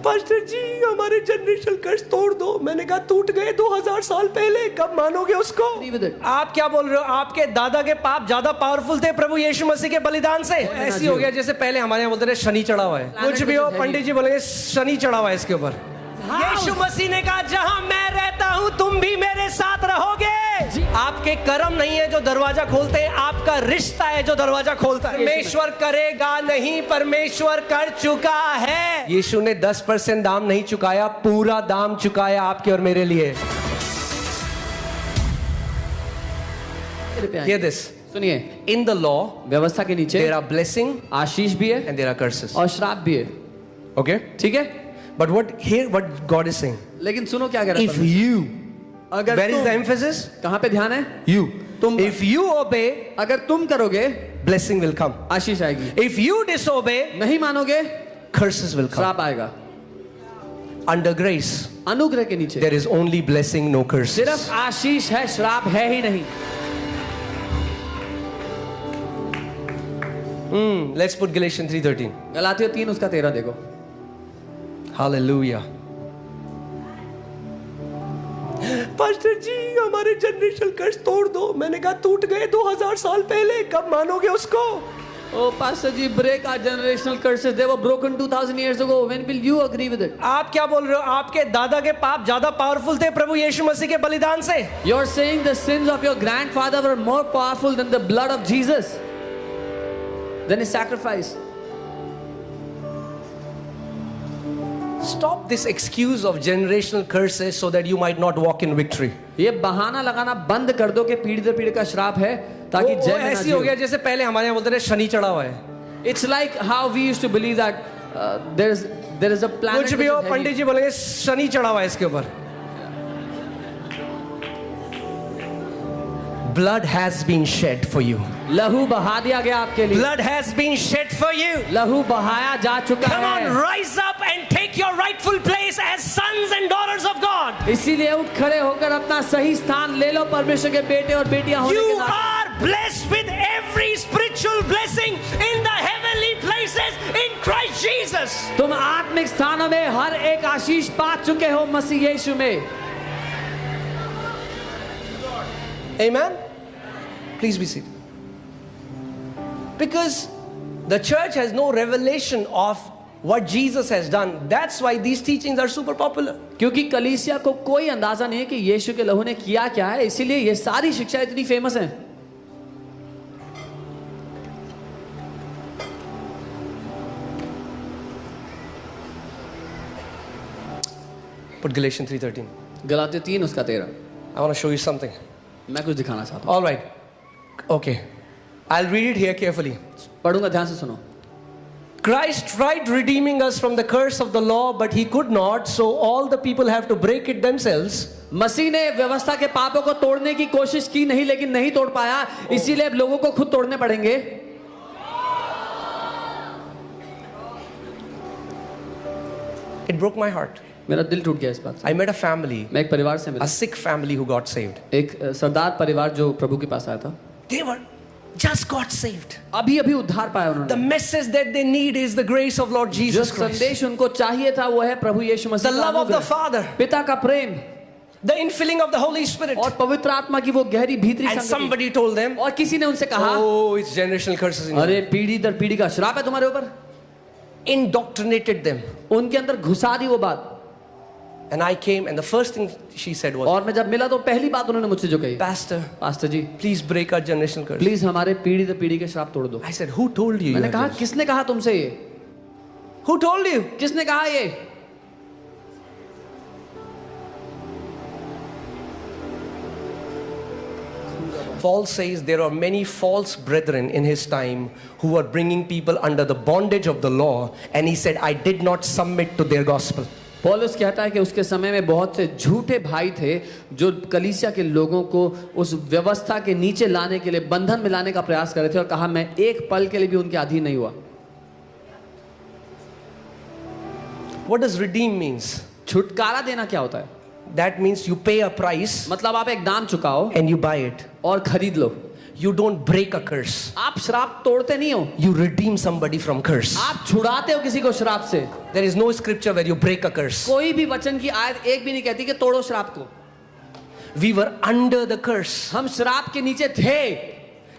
Pastor जी हमारे generation कर्स तोड़ दो। मैंने कहा टूट गए 2000 साल पहले, कब मानोगे उसको? आप क्या बोल रहे हो? आपके दादा के पाप ज्यादा पावरफुल थे प्रभु यीशु मसीह के बलिदान से? ऐसी हो गया जैसे पहले हमारे यहाँ बोलते थे शनि चढ़ा हुआ है। कुछ भी हो, पंडित जी बोलेंगे शनि चढ़ा हुआ है इसके ऊपर। यीशु मसीह ने कहा जहां मैं रहता हूं तुम भी मेरे साथ रहोगे। आपके कर्म नहीं है जो दरवाजा खोलते हैं, आपका रिश्ता है जो दरवाजा खोलता है। परमेश्वर करेगा नहीं, परमेश्वर कर चुका है। यीशु ने 10% दाम नहीं चुकाया, पूरा दाम चुकाया आपके और मेरे लिए। Hear this. सुनिए, In the law, व्यवस्था के नीचे there are blessing आशीष भी है and there are curses. और श्राप भी है। Okay? ठीक है, But what God is saying? लेकिन सुनो क्या कह रहा है If परमेश्वर। you, अगर where is तुम, the emphasis? कहाँ पे ध्यान है? You. तुम, If you obey, अगर तुम करोगे blessing will come. आशीष आएगी, If you disobey, नहीं मानोगे curses will come. श्राप आएगा। Under grace, अनुग्रह के नीचे there is only blessing, no curses. सिर्फ आशीष है, श्राप है ही नहीं। Let's put Galatians 3:13. गलातियों 3 उसका 13 देखो। Hallelujah. पास्टर जी हमारे जनरेशन कर्स तोड़ दो। मैंने कहा टूट गए 2000 साल पहले, कब मानोगे उसको? Oh, Pastor ji, break our generational curses. They were broken 2000 years ago. When will you agree with it? आप क्या बोल रहे हो? आपके दादा के पाप ज्यादा पावरफुल थे प्रभु यीशु मसीह के बलिदान से? You're saying the sins of your grandfather were more powerful than the blood of Jesus, than his sacrifice. Stop this excuse of generational curses so that you might not walk in victory. ये बहाना लगाना बंद कर दो कि पीढ़ी दर पीढ़ी का श्राप है ताकि जय में ना ऐसी हो गया जियो। जैसे पहले हमारे यहाँ बोलते थे शनि चढ़ा हुआ है। It's like how we used to believe that there is a planet. कुछ भी which हो, is heavy. पंडित जी बोलेंगे शनि चढ़ा हुआ है इसके ऊपर। Blood has been shed for you. लहू बहा दिया गया आपके लिए। Blood has been shed for you. लहू बहाया जा चुका Come on, है। rise up and take your rightful place as sons and daughters of God. इसीलिए उठ खड़े होकर अपना सही स्थान ले लो परमेश्वर के बेटे और बेटियां होने You के नाते। are blessed with every spiritual blessing in the heavenly places in Christ Jesus. तुम आत्मिक स्थानों में हर एक आशीष पा चुके हो मसीह यीशु में। Amen. Please be seated. Because the church has no revelation of what Jesus has done. That's why these teachings are super popular. क्योंकि कलीसिया को कोई अंदाजा नहीं है कि यीशु के लहू ने किया क्या है, इसीलिए ये सारी शिक्षा इतनी फेमस है। Put Galatians 3:13. गलातियों 3 उसका 13। I want to show you something. मैं कुछ दिखाना चाहता हूँ। All right. Okay. I'll read it here carefully. पढ़ूंगा, ध्यान से सुनो। Christ tried redeeming us from the curse of the law, but he could not, so all the people have to break it themselves. मसीह ने व्यवस्था के पापों को तोड़ने की कोशिश की नहीं, लेकिन नहीं तोड़ पाया, इसीलिए अब लोगों को खुद तोड़ने पड़ेंगे। It broke my heart. मेरा दिल टूट गया इस बात से। I met a family, मैं एक परिवार से मिला, a sick family who got saved. एक सरदार परिवार जो प्रभु के पास आया था। They were just got saved. अभी अभी उद्धार पाया The उन्होंने। message that they need is the grace of Lord जो Jesus Christ. संदेश उनको चाहिए था वो है प्रभु यीशु The मसीह का love of the अनुग्रह, Father, पिता का प्रेम the infilling of the Holy Spirit. और पवित्र आत्मा की वो गहरी भीतरी And संगति। somebody told them, और किसी ने उनसे कहा, oh, it's generational curses in you. अरे पीढ़ी दर पीढ़ी का श्राप है तुम्हारे ऊपर। Indoctrinated them. उनके अंदर घुसा दी वो बात। And I came, and the first thing she said was, और मैं जब मिला तो पहली बात उन्होंने मुझसे जो कही, Pastor, pastor ji please break our generational curse. Please हमारे पीढ़ी दर पीढ़ी के श्राप तोड़ दो। I said, who told you? मैंने you कहा have this? किसने कहा तुमसे ये? Who told you? किसने कहा ये? Paul says there are many false brethren in his time who were bringing people under the bondage of the law, and he said, I did not submit to their gospel. पौलुस कहता है कि उसके समय में बहुत से झूठे भाई थे जो कलीसिया के लोगों को उस व्यवस्था के नीचे लाने के लिए, बंधन में लाने का प्रयास कर रहे थे, और कहा मैं एक पल के लिए भी उनके अधीन नहीं हुआ। What does redeem means? छुटकारा देना क्या होता है? That means you pay a price मतलब आप एक दाम चुकाओ and you buy it. और खरीद लो। You don't break a curse. आप श्राप तोड़ते नहीं हो, You redeem somebody from curse. आप छुड़ाते हो किसी को श्राप से। There is no scripture where you break a curse. कोई भी वचन की आयत एक भी नहीं कहती कि तोड़ो श्राप को। We were under the curse. हम श्राप के नीचे थे,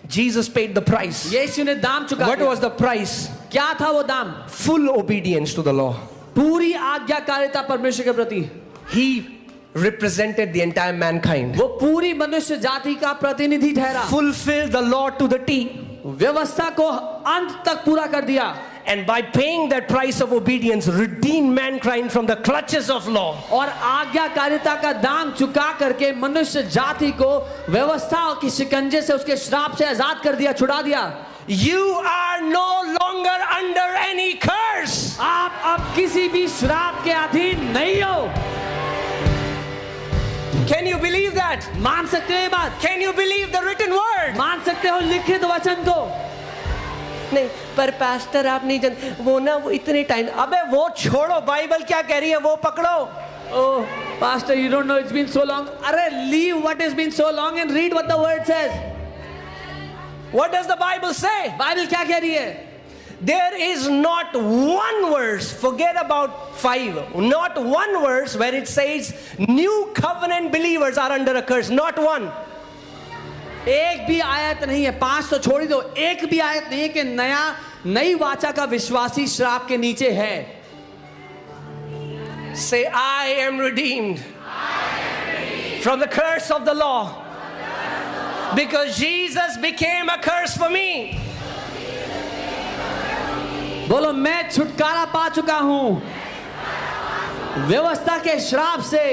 Jesus paid the price. यीशु ने दाम चुका What दिया। was the price? क्या था वो दाम? Full obedience to the law. पूरी आज्ञाकारिता परमेश्वर के प्रति। He represented the entire mankind. वो पूरी मनुष्य जाति का प्रतिनिधि ठहरा, Fulfilled the law to the T. व्यवस्था को अंत तक पूरा कर दिया, And by paying that price of obedience, redeemed mankind from the clutches of law. और आज्ञाकारिता का दाम चुका करके मनुष्य जाति को व्यवस्था के शिकंजे से, उसके श्राप से आजाद कर दिया, छुड़ा दिया। You are no longer under any curse. आप अब किसी भी श्राप के अधीन नहीं हो। Can you believe that? मान सकते हो ये बात? Can you believe the written word? मान सकते हो लिखित वचन को? नहीं, पर पास्टर आप नहीं जानते, वो ना वो इतने टाइम, अबे वो छोड़ो, बाइबल क्या कह रही है वो पकड़ो। Oh, Pastor, you don't know it's been so long. अरे leave what has been so long and read what the word says. What does the Bible say? Bible क्या कह रही है? There is not one verse, forget about 5, not one verse where it says new covenant believers are under a curse. Not one. एक भी आयत नहीं है, 5 तो छोड़ ही दो, एक भी आयत नहीं है कि नई वाचा का विश्वासी श्राप के नीचे है। Say, I am redeemed from the curse of the law because Jesus became a curse for me. बोलो, मैं छुटकारा पा चुका हूं व्यवस्था के श्राप से,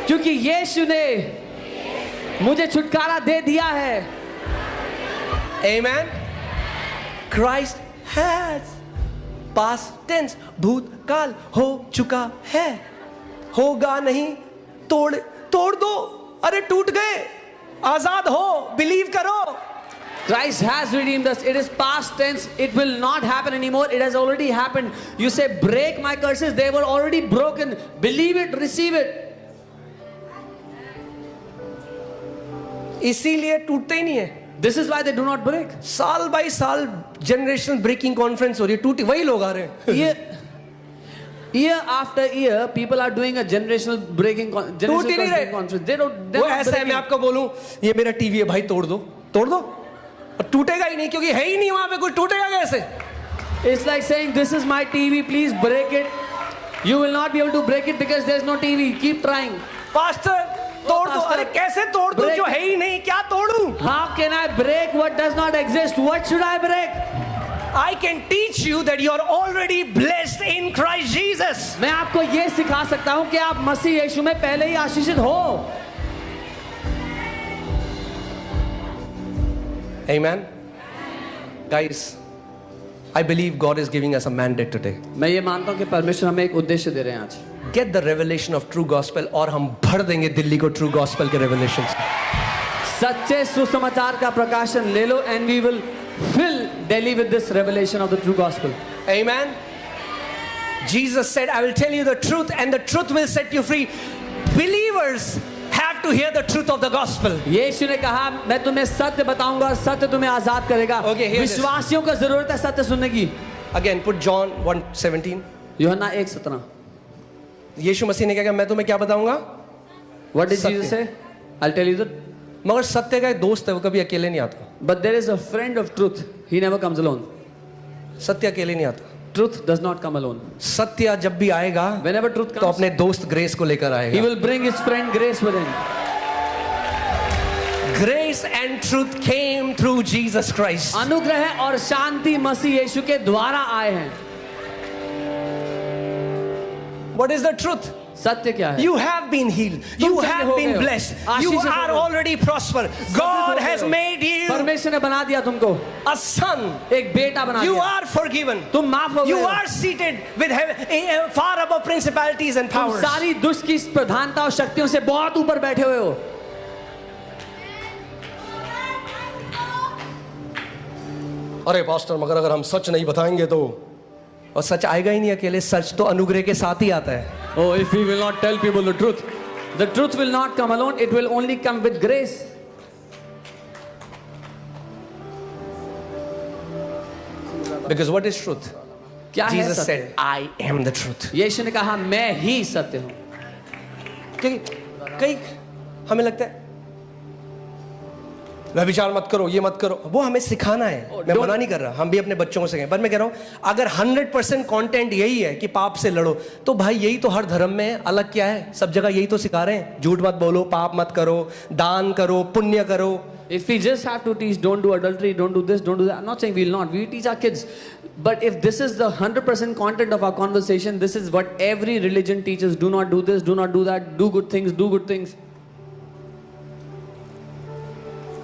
क्योंकि यीशु ने मुझे छुटकारा दे दिया है। Amen. Christ has, past tense, भूतकाल हो चुका है, होगा नहीं, तोड़ दो, अरे टूट गए, आजाद हो, बिलीव करो। Christ has redeemed us. It is past tense. It will not happen anymore. It has already happened. You say, break my curses. They were already broken. Believe it, receive it. इसीलिए टूटते ही नहीं है। This is why they do not break. साल by साल generational breaking conference हो रही है, टूटी वही लोग आ रहे हैं। Year after year, people are doing a generational breaking conference. They don't. वो ऐसा है, मैं आपको बोलूं, ये मेरा टीवी है भाई, तोड़ दो, और टूटेगा ही नहीं, क्योंकि है ही नहीं वहां पे, कुछ टूटेगा कैसे? It's like saying, this is my TV, please break it. You will not be able to break it because there is no TV. Keep trying. Pastor तोड़ दो, अरे कैसे तोड़ दूं जो है ही नहीं, क्या तोड़ूं? How can I break what does not exist? What should I break? I can teach you that you are already blessed in Christ Jesus. मैं आपको ये सिखा सकता हूँ कि आप मसीह यीशु में पहले ही आशीषित हो। Amen. Guys, I believe God is giving us a mandate today. मैं ये मानता हूँ कि परमेश्वर हमें एक उद्देश्य दे रहे हैं आज। Get the revelation of true gospel, और हम भर देंगे दिल्ली को true gospel के revelations। सच्चे सुसमाचार का प्रकाशन ले लो, and we will fill Delhi with this revelation of the true gospel. Amen. Jesus said, I will tell you the truth and the truth will set you free. Believers have to hear the truth of the gospel. यीशु ने कहा, मैं तुम्हें सत्य बताऊंगा और सत्य तुम्हें आजाद करेगा। Okay, hear this. विश्वासियों को जरूरत है सत्य सुनने की। Again, put John 1:17. यूहन्ना 1:17। यीशु मसीह ने कहा, मैं तुम्हें क्या बताऊंगा? What did सत्य। Jesus say? I'll tell you that. मगर सत्य का एक दोस्त है, वो कभी अकेले नहीं आता। But there is a friend of truth. He never comes alone. सत्य अकेले नहीं आता। Truth does not come alone. सत्य जब भी आएगा, Whenever truth तो comes, अपने दोस्त ग्रेस को लेकर he आएगा। will bring his friend Grace with him. Grace and truth came through Jesus Christ. अनुग्रह और शांति मसीह यीशु के द्वारा आए हैं। What is the truth? सत्य क्या है? You have been healed. You have been blessed. You are already prosper. God has made you परमेश्वर ने बना दिया तुमको a son. एक बेटा बना You दिया। are forgiven. तुम माफ हो गए You हो। are seated with far above principalities and तुम powers. सारी दुष्ट की प्रधानता और शक्तियों से बहुत ऊपर बैठे हुए हो। अरे पास्टर, मगर अगर हम सच नहीं बताएंगे तो, और सच आएगा ही नहीं अकेले, सच तो अनुग्रह के साथ ही आता है। Oh, if we will not tell people the truth will not come alone. It will only come with grace. Because what is truth? क्या है Jesus सत्य? said, I am the truth. यीशु ने कहा मैं ही सत्य हूँ। क्योंकि कई हमें लगता है व्यभिचार मत करो, ये मत करो, वो हमें सिखाना है। मैं मना नहीं कर रहा, हम भी अपने बच्चों को सिखाएं, पर मैं कह रहा हूं अगर 100% कंटेंट यही है कि पाप से लड़ो, तो भाई यही तो हर धर्म में है। अलग क्या है? सब जगह यही तो सिखा रहे हैं, झूठ मत बोलो, पाप मत करो, दान करो, पुण्य करो। If we just have to teach, don't do adultery, don't do this, don't do that. I'm not saying we'll not. We teach our kids. But if this is the 100% content of our conversation, this is what every religion teaches. Do not do this, do not do that, do good things, do good things.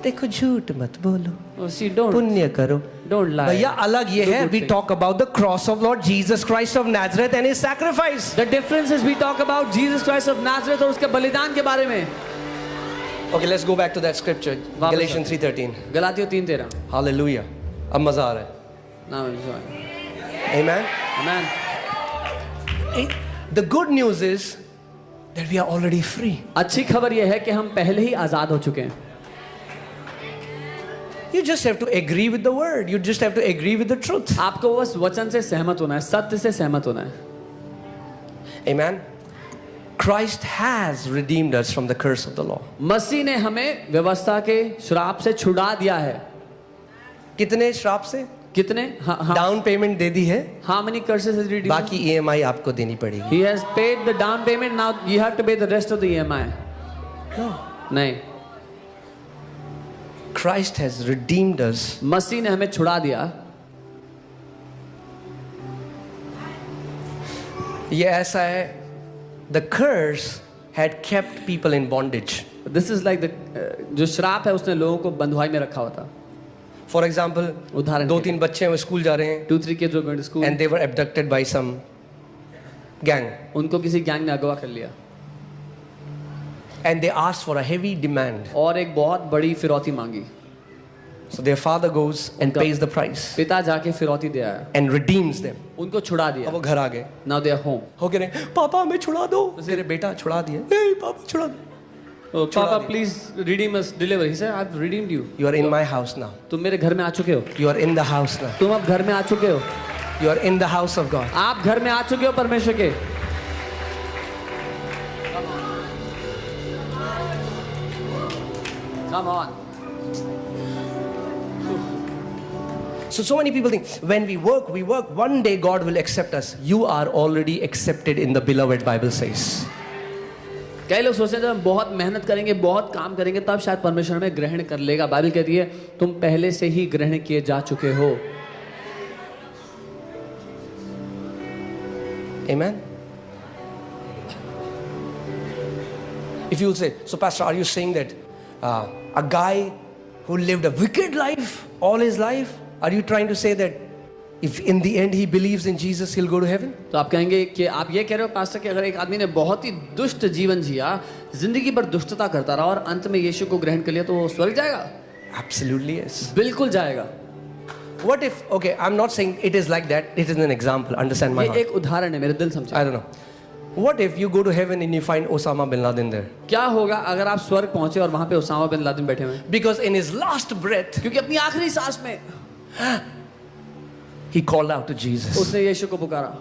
देखो झूठ मत बोलो, Oh, see, don't पुण्य करो, lie. भैया अलग ये Do है। good We things. talk about the cross of Lord Jesus Christ of Nazareth and his sacrifice. The difference is we talk about Jesus Christ of Nazareth और उसके बलिदान के बारे में। Okay, let's go back to that scripture, वापस Galatians 3:13. गलातियों 3:13। Hallelujah. अब मजा आ रहा है। Now it's fine. Amen. Amen. The good news is that we are already free. अच्छी खबर यह है कि हम पहले ही आजाद हो चुके हैं। You just have to agree with the word. You just have to agree with the truth. आपको बस वचन से सहमत होना है, सत्य से सहमत होना है। Amen. Christ has redeemed us from the curse of the law. मसीह ने हमें व्यवस्था के श्राप से छुड़ा दिया है। कितने श्राप से? कितने? डाउन पेमेंट दे दी है, How many curses has redeemed? बाकी EMI आपको देनी पड़ेगी। He has paid the down payment. Now you have to pay the rest of the EMI. No. नहीं, Christ has redeemed us. मसीह ने हमें छुड़ा दिया। ये ऐसा है, the curse had kept people in bondage. This is like the जो श्राप है उसने लोगों को बंधुआई में रखा हुआ था। For example, उदाहरण दो तीन बच्चे हैं स्कूल जा रहे हैं 2-3 kids were going to school and they were abducted by some gang उनको किसी गैंग ने अगवा कर लिया and they asked for a heavy demand. और एक बहुत बड़ी फिरौती मांगी। So their father goes and pays the price पिता जाके फिरौती दे आया, and redeems them. उनको छुड़ा अब दिया। वो घर आ गए, Now they are home. हो गए पापा हमें छुड़ा दो। तेरे बेटा छुड़ा दिए, नहीं पापा छुड़ा दो। Oh, Papa, please redeem us, deliver. He said, I've redeemed you. You are in my house now. तुम मेरे घर में आ चुके हो। You are in the house now. तुम अब घर में आ चुके हो। You are in the house of God. आप घर में आ चुके हो परमेश्वर के। Come on. So many people think when we work, one day God will accept us. You are already accepted in the beloved, Bible says. कई लोग सोचते हैं जब हम बहुत मेहनत करेंगे, बहुत काम करेंगे, तब शायद परमेश्वर हमें ग्रहण कर लेगा। बाइबल कहती है तुम पहले से ही ग्रहण किए जा चुके हो। Amen. If you will say, so Pastor, are you saying that a guy who lived a wicked life all his life, are you trying to say that if in the end he believes in Jesus, he'll go to heaven? तो आप कहेंगे कि आप ये कह रहे हो pastor कि अगर एक आदमी ने बहुत ही दुष्ट जीवन जिया, जिंदगी भर दुष्टता करता रहा और अंत में यीशु को ग्रहण कर लिया, तो वो स्वर्ग जाएगा? Absolutely yes. बिल्कुल जाएगा। What if, okay, I'm not saying it is like that, it is an example, understand my ये heart. एक उदाहरण है, मेरे दिल समझे। I don't know. What if you go to heaven and you find Osama bin Laden there? क्या होगा अगर आप स्वर्ग पहुंचे और वहां पे उसामा बिन लादेन बैठे हुए हैं? Because in his last breath, क्योंकि अपनी आखिरी सांस में he called out to Jesus. उसने यीशु को पुकारा।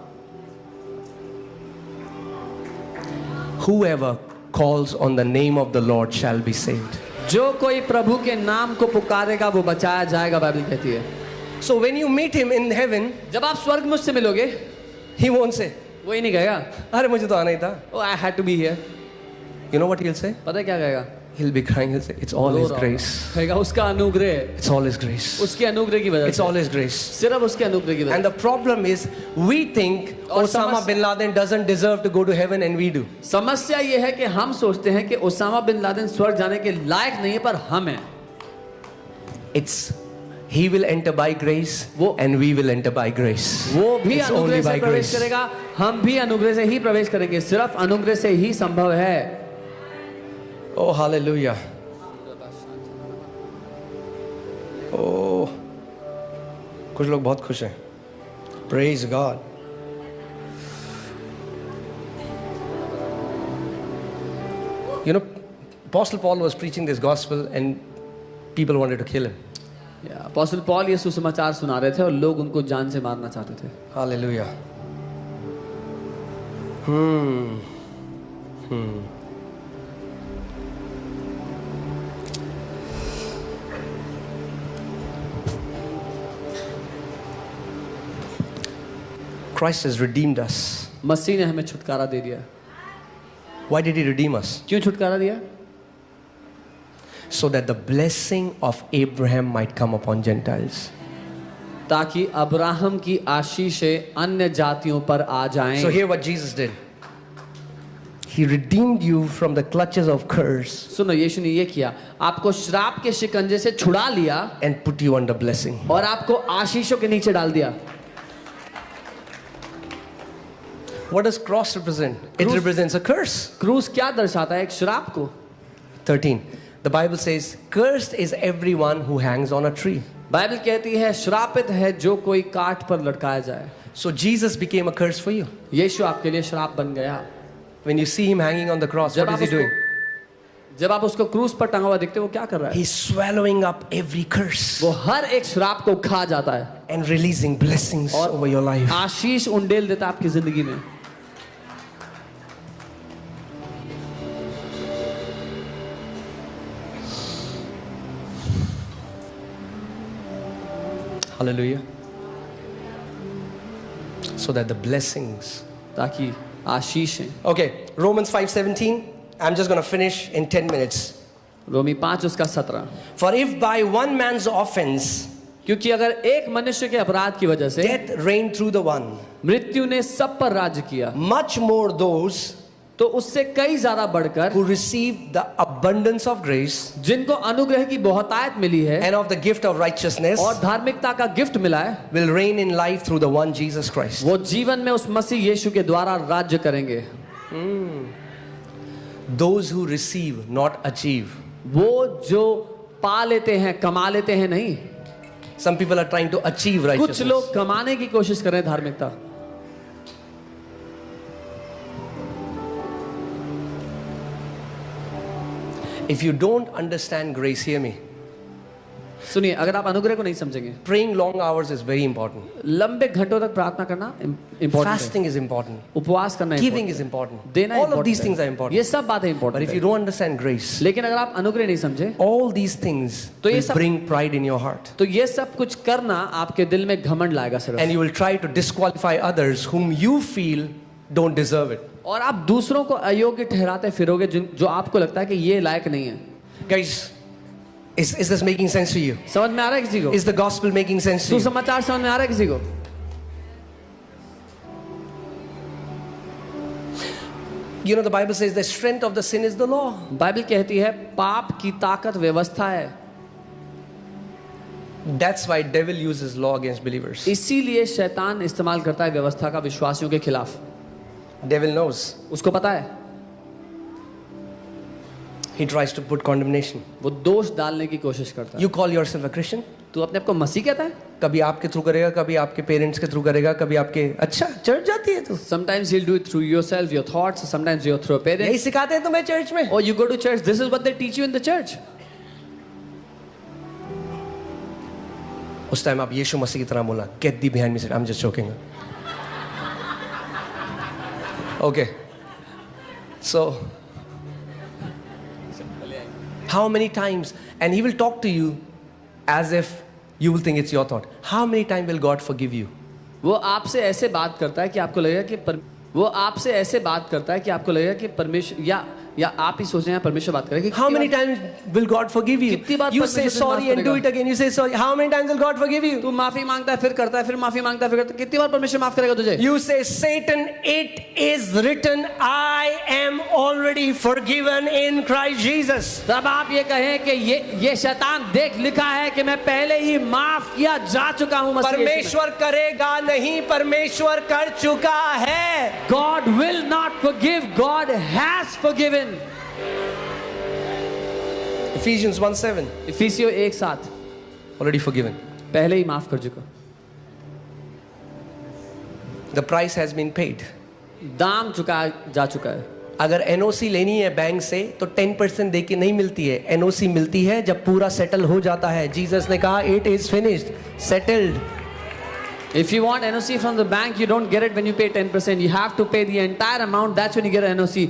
Whoever calls on the name of the Lord shall be saved. जो कोई प्रभु के नाम को पुकारेगा वो बचाया जाएगा, बाइबल कहती है। So when you meet him in heaven, जब आप स्वर्ग में उससे मिलोगे, he won't say, वो ही नहीं कहेगा अरे मुझे तो आना ही था. Oh, I had to be here. You know what he'll say? पता है क्या कहेगा? He'll be crying, he'll say, it's all his grace. कहेगा उसका अनुग्रह है, It's all his grace. उसके अनुग्रह की वजह It's से, all his grace. सिर्फ उसके अनुग्रह की वजह And the problem is, we think और Osama bin Laden doesn't deserve to go to heaven and we do. से। समस्या ये है कि हम सोचते हैं कि ओसामा बिन लादेन स्वर्ग जाने के लायक नहीं है, पर हम हैं। It's he will enter by grace and we will enter by grace. वो भी It's only अनुग्रह से by प्रवेश grace. करेगा, हम भी अनुग्रह से ही प्रवेश करेंगे, सिर्फ अनुग्रह से ही संभव है। Oh, hallelujah. Oh, कुछ लोग बहुत खुश हैं. Praise God. You know, Apostle Paul was preaching this gospel and people wanted to kill him. Apostle Paul ये सुसमाचार सुना रहे थे और लोग उनको जान से मारना चाहते थे. Hallelujah. Christ has redeemed us. मसीह ने हमें छुटकारा दे दिया. Why did he redeem us? क्यों छुटकारा दिया? So that the blessing of Abraham might come upon Gentiles. ताकि अब्राहम की आशीषें अन्य जातियों पर आ जाएं. So hear what Jesus did. He redeemed you from the clutches of curse सुनो, यीशु ने ये किया, आपको श्राप के शिकंजे से छुड़ा लिया and put you under blessing. और आपको आशीषों के नीचे डाल दिया. What does cross represent? It represents a curse. क्रूस क्या दर्शाता है? एक श्राप को. 13. The Bible says, cursed is everyone who hangs on a tree. Bible कहती है श्रापित है जो कोई काट पर लटकाया जाए. So Jesus became a curse for you. यीशु आपके लिए श्राप बन गया. When you see him hanging on the cross, what is he doing? जब आप उसको क्रूस पर टंगा हुआ देखते हो, वो क्या कर रहा है? He's swallowing up every curse वो हर एक श्राप को खा जाता है and releasing blessings और over your life. आशीष उंडेल देता है आपकी जिंदगी में. Hallelujah. So that the blessings. ताकि आशीषें. Okay, Romans 5:17. I'm just going to finish in 10 minutes. रोमी 5 उसका 17. For if by one man's offense क्योंकि अगर एक मनुष्य के अपराध की वजह से death reigned through the one, मृत्यु ने सब पर राज्य किया, much more those तो उससे कई ज्यादा बढ़कर who receive the abundance of grace जिनको अनुग्रह की बहुतायत मिली है and of the gift of righteousness और धार्मिकता का गिफ्ट मिला है, will reign in life through the one Jesus Christ. वो जीवन में उस मसीह यीशु के द्वारा राज्य करेंगे. Those who receive, not achieve. वो जो पा लेते हैं, कमा लेते हैं नहीं. Some people are trying to achieve कुछ righteousness. लोग कमाने की कोशिश कर रहे हैं धार्मिकता. If you don't understand grace, hear me. सुनिए, अगर आप अनुग्रह को नहीं समझेंगे, Praying long hours is very important. लंबे घंटों तक प्रार्थना करना इम्पोर्टेंट है. Fasting is important. उपवास करना Giving important is important. है. देना All of important these है. things are important. ये सब बातें But इम्पोर्टेंट if you है. don't understand grace, लेकिन अगर आप अनुग्रह नहीं समझे all these things तो ये will सब- bring pride in your heart. तो ये सब कुछ करना आपके दिल में घमंड लाएगा सिर्फ. And you will try to disqualify others whom you feel don't deserve it. और आप दूसरों को अयोग्य ठहराते फिरोगे जो आपको लगता है कि ये लायक नहीं है. Guys, is this making sense to you? समझ में आ रहा है किसी को? Is the gospel making sense to you? सुसमाचार समझ में आ रहा है किसी को? You know, the Bible says the strength of the sin is the law. Bible कहती है पाप की ताकत व्यवस्था है. That's why devil uses law against believers. इसीलिए शैतान इस्तेमाल करता है व्यवस्था का विश्वासियों के खिलाफ. Devil knows. उसको पता है. He tries to put condemnation. वो दोष डालने की कोशिश करता है. You call yourself a Christian? तू अपने आप को मसीह कहता है? कभी आपके थ्रू करेगा, कभी आपके पेरेंट्स के थ्रू करेगा, कभी आपके अच्छा चर्च जाती है तू. Sometimes he'll do it through yourself, your thoughts. Sometimes you're through your यही parents. सिखाते हैं तुम्हें चर्च में. Or you go to church. This is what they teach you in the church. उस टाइम आप यीशु मसीह की तरह बोला, get thee behind me, said, I'm just joking. Okay. So, how many times, and he will talk to you as if you will think it's your thought. How many times will God forgive you? वो आपसे ऐसे बात करता है कि आपको लगेगा कि वो आपसे ऐसे बात करता है कि आपको लगेगा कि परमेश्वर या आप ही सोच रहे हैं परमेश्वर बात करें कि How many times will God forgive you? कितनी बार You say परमेश्वर sorry माफ and do करेगा? it again. You say sorry. How many times will God forgive you? तू माफी मांगता है फिर करता है फिर माफी मांगता है फिर करता है कितनी बार परमेश्वर माफ करेगा तुझे? You say, Satan, it is written, I am already forgiven in Christ Jesus. तब आप ये कहें कि ये शैतान देख लिखा है कि मैं पहले ही माफ किया जा चुका हूं मसीह यीशु में. परमेश्वर करेगा नहीं, परमेश्वर कर चुका है. God will not forgive. God has forgiven. Ephesians 1:7, इफिसियों 1:7 already forgiven. पहले ही माफ कर चुका. The price has been paid. दाम चुका जा चुका है. अगर एनओसी लेनी है बैंक से तो 10% दे के नहीं मिलती है, एनओसी मिलती है जब पूरा सेटल हो जाता है। जीसस ने कहा it is finished, settled. If you want NOC from the bank, you don't get it when you pay 10%. You have to pay the entire amount. That's when you get an NOC.